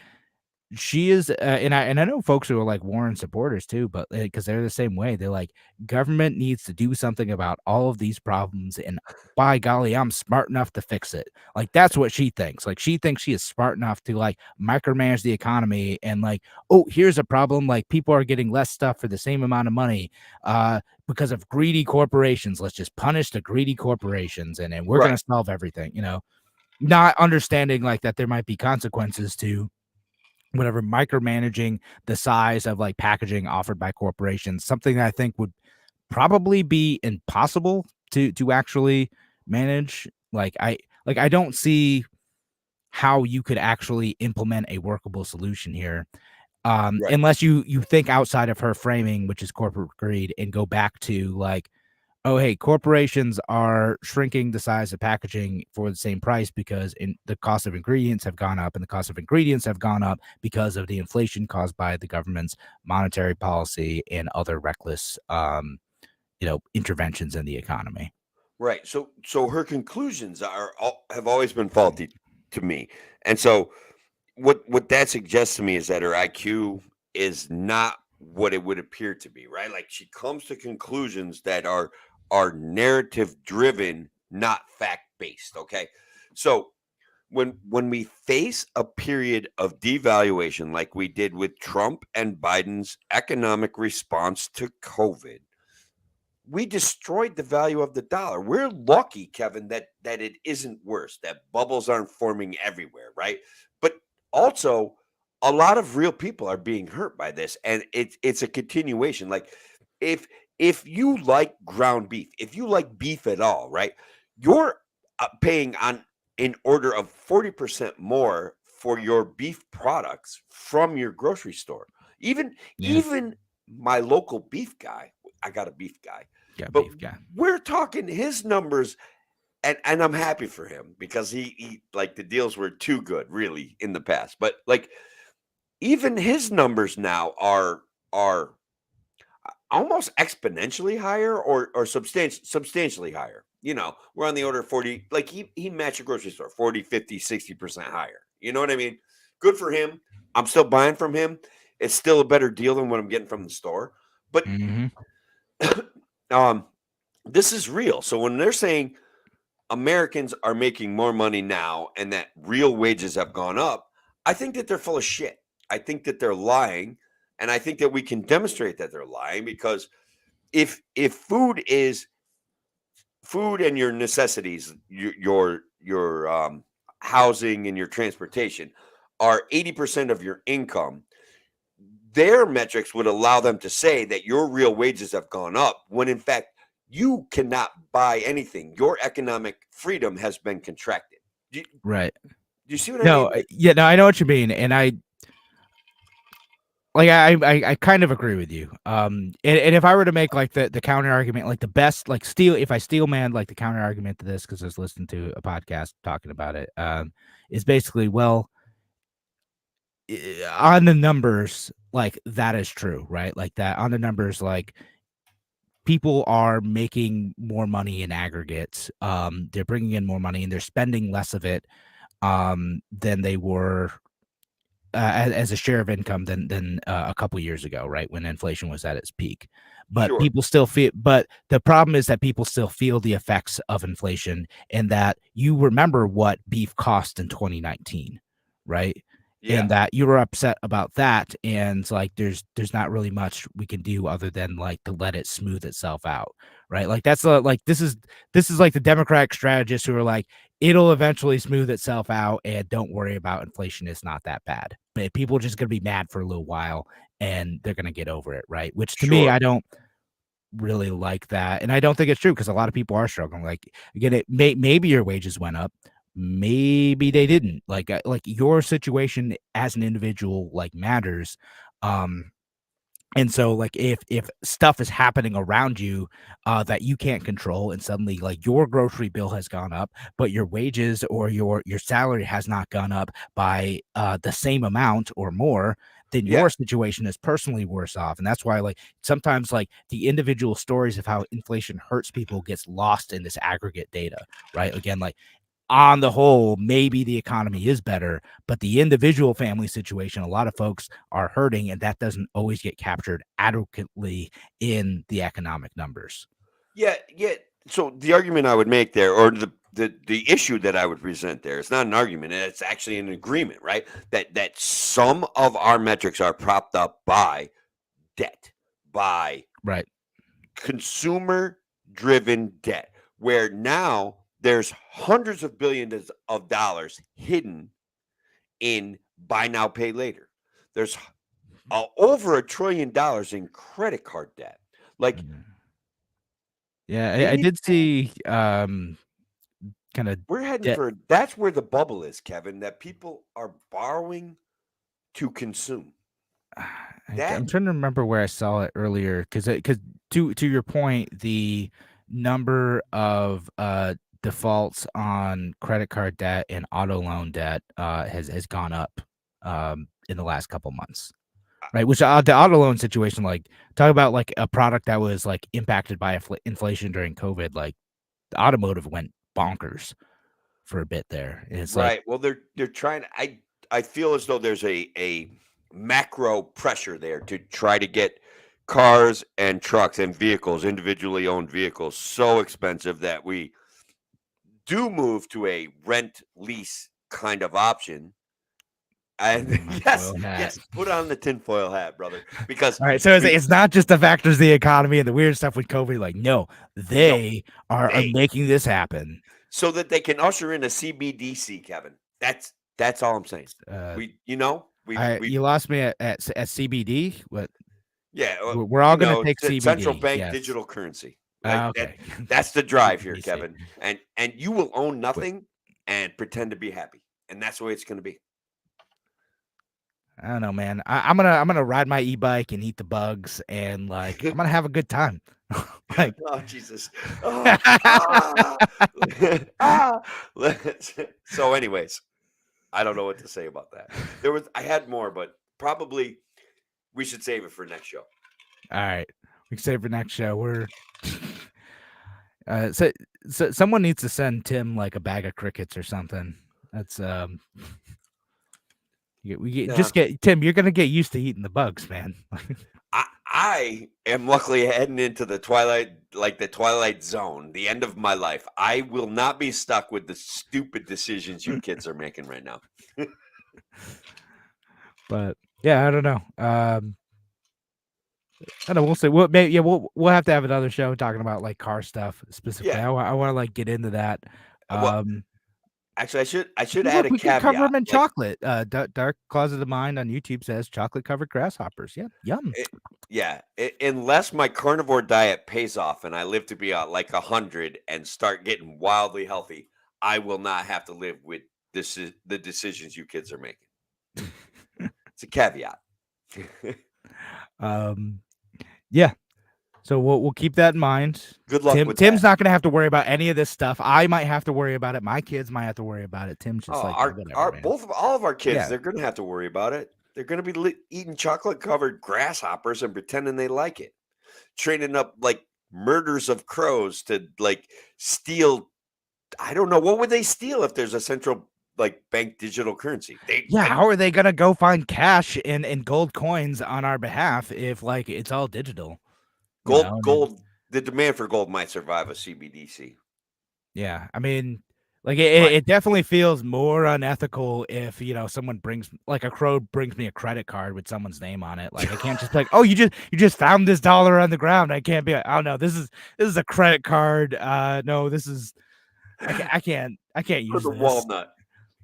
she is, and I know folks who are like Warren supporters too, but because they're the same way. They're like, government needs to do something about all of these problems, and by golly, I'm smart enough to fix it. Like that's what she thinks. Like she thinks she is smart enough to like micromanage the economy and like, oh, here's a problem. Like people are getting less stuff for the same amount of money, because of greedy corporations. Let's just punish the greedy corporations, and we're gonna solve everything. You know, not understanding like that there might be consequences to whatever micromanaging the size of like packaging offered by corporations, something that I think would probably be impossible to actually manage. Like I don't see how you could actually implement a workable solution here, unless you think outside of her framing, which is corporate greed, and go back to like, oh, hey, corporations are shrinking the size of packaging for the same price because the cost of ingredients have gone up, and the cost of ingredients have gone up because of the inflation caused by the government's monetary policy and other reckless, interventions in the economy. Right. So her conclusions have always been faulty to me, and so what that suggests to me is that her IQ is not what it would appear to be. Right. Like she comes to conclusions that are narrative driven, not fact based. Okay. So when we face a period of devaluation like we did with Trump and Biden's economic response to COVID, we destroyed the value of the dollar. We're lucky, Kevin, that it isn't worse, that bubbles aren't forming everywhere, right? But also a lot of real people are being hurt by this, and it's a continuation. Like if you like ground beef, if you like beef at all, right, you're paying on an order of 40% more for your beef products from your grocery store. Even Yeah. even my local beef guy, I got a beef guy, Yeah, but beef guy. we're talking his numbers, and I'm happy for him because he like the deals were too good really in the past. But like even his numbers now are almost exponentially higher or substantially higher. You know, we're on the order of 40, like he matched a grocery store 40, 50, 60% higher. You know what I mean? Good for him. I'm still buying from him. It's still a better deal than what I'm getting from the store. But Mm-hmm. um this is real. So when they're saying Americans are making more money now and that real wages have gone up, I think that they're full of shit. I think that they're lying, and I think that we can demonstrate that they're lying because if food and your necessities, your housing and your transportation are 80% of your income, their metrics would allow them to say that your real wages have gone up when in fact you cannot buy anything. Your economic freedom has been contracted. Do Right. you see what I No, mean? yeah, no, I know what you mean, and I kind of agree with you. And if I were to make like the counter argument, like the best, like if I steel man like the counter argument to this, because I was listening to a podcast talking about it, is basically, well, on the numbers, like that is true, right? Like that on the numbers, like people are making more money in aggregate. They're bringing in more money and they're spending less of it than they were as a share of income than a couple years ago, right, when inflation was at its peak. But Sure. people still feel. But the problem is that people still feel the effects of inflation, and that you remember what beef cost in 2019, right? Yeah. And that you were upset about that, and like there's not really much we can do other than like to let it smooth itself out, right? Like that's like this is like the Democratic strategists who are like, it'll eventually smooth itself out, and don't worry about inflation. It's not that bad. But people are just going to be mad for a little while and they're going to get over it, right? Which to me, Sure. I don't really like that. And I don't think it's true because a lot of people are struggling. Like, again, maybe your wages went up, maybe they didn't. Like your situation as an individual like matters. And so like if stuff is happening around you that you can't control, and suddenly like your grocery bill has gone up, but your wages or your salary has not gone up by the same amount or more, then Yeah. your situation is personally worse off. And that's why like sometimes like the individual stories of how inflation hurts people gets lost in this aggregate data, right? Again, like on the whole, maybe the economy is better, but the individual family situation, a lot of folks are hurting, and that doesn't always get captured adequately in the economic numbers. Yeah. So the argument I would make there, or the issue that I would present there, it's not an argument, it's actually an agreement, right? That some of our metrics are propped up by debt, by Right. consumer driven debt, where now there's hundreds of billions of dollars hidden in buy now, pay later. There's over $1 trillion in credit card debt. Like, Yeah, they I need, did see kind of we're heading debt. for, that's where the bubble is, Kevin, that people are borrowing to consume. I'm trying to remember where I saw it earlier, because to your point, the number of defaults on credit card debt and auto loan debt has gone up in the last couple months, right? Which the auto loan situation, like talk about like a product that was like impacted by inflation during COVID, like the automotive went bonkers for a bit there. And it's like, Right. Well, they're trying. I feel as though there's a macro pressure there to try to get cars and trucks and vehicles, individually owned vehicles, so expensive that we do move to a rent lease kind of option. And yes, tinfoil hat. yes, put on the tinfoil hat, brother. Because All right, so we, it's not just the factors of the economy and the weird stuff with COVID. Like, no, they are they- making this happen. so that they can usher in a CBDC, Kevin. That's all I'm saying. You You lost me at CBD. What? Yeah, We're all going to take central CBD. bank Yes. digital currency. Okay. That's the drive here, CBDC. Kevin. And you will own nothing and pretend to be happy, and that's the way it's going to be. I don't know, man. I'm gonna ride my e-bike and eat the bugs, and like I'm gonna have a good time. Like, Oh Jesus! Oh, ah! Ah! So, anyways, I don't know what to say about that. I had more, but probably we should save it for next show. all right, we can save for next show. We're so someone needs to send Tim like a bag of crickets or something. That's Tim. You're gonna get used to eating the bugs, man. I am luckily heading into the twilight zone, the end of my life. I will not be stuck with the stupid decisions you kids are making right now. But yeah, I don't know. I don't know. We'll see. We'll have to have another show talking about like car stuff specifically. Yeah. I want to like get into that. Actually, I should add a we can cover caveat. them in chocolate. Dark Closet of Mind on YouTube says chocolate covered grasshoppers. Yeah, yum. Unless my carnivore diet pays off and I live to be like 100 and start getting wildly healthy, I will not have to live with the decisions you kids are making. It's a caveat. Yeah. So we'll keep that in mind. Good luck with Tim's that. not going to have to worry about any of this stuff. I might have to worry about it. My kids might have to worry about it. Tim's just all of our kids, Yeah. they're going to have to worry about it. They're going to be eating chocolate covered grasshoppers and pretending they like it, training up like murders of crows to like steal. I don't know, what would they steal if there's a central like bank digital currency? How are they gonna go find cash and gold coins on our behalf if like it's all digital? Gold. The demand for gold might survive a CBDC. Yeah, I mean, like it definitely feels more unethical if someone brings like a crow brings me a credit card with someone's name on it. Like I can't just be like, oh, you just found this dollar on the ground. I can't be like, oh no, this is a credit card. No, this is I can't use the this. walnut.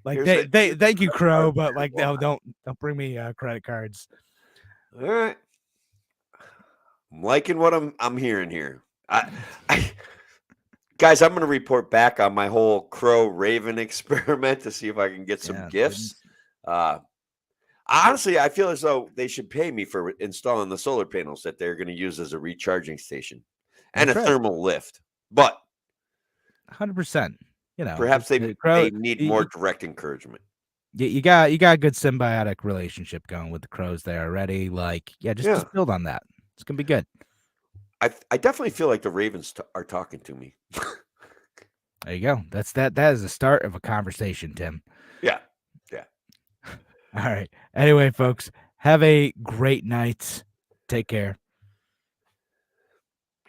Like they thank you, Crow, but like no, don't bring me credit cards. All right. I'm liking what I'm hearing here. Guys, I'm going to report back on my whole crow raven experiment to see if I can get some gifts. Honestly, I feel as though they should pay me for installing the solar panels that they're going to use as a recharging station and a thermal lift. But 100%, perhaps they need more direct encouragement. You got a good symbiotic relationship going with the crows there already. Like, just build on that. It's gonna be good. I definitely feel like the ravens are talking to me. There you go. That is the start of a conversation, Tim. Yeah. All right. Anyway, folks, have a great night. Take care.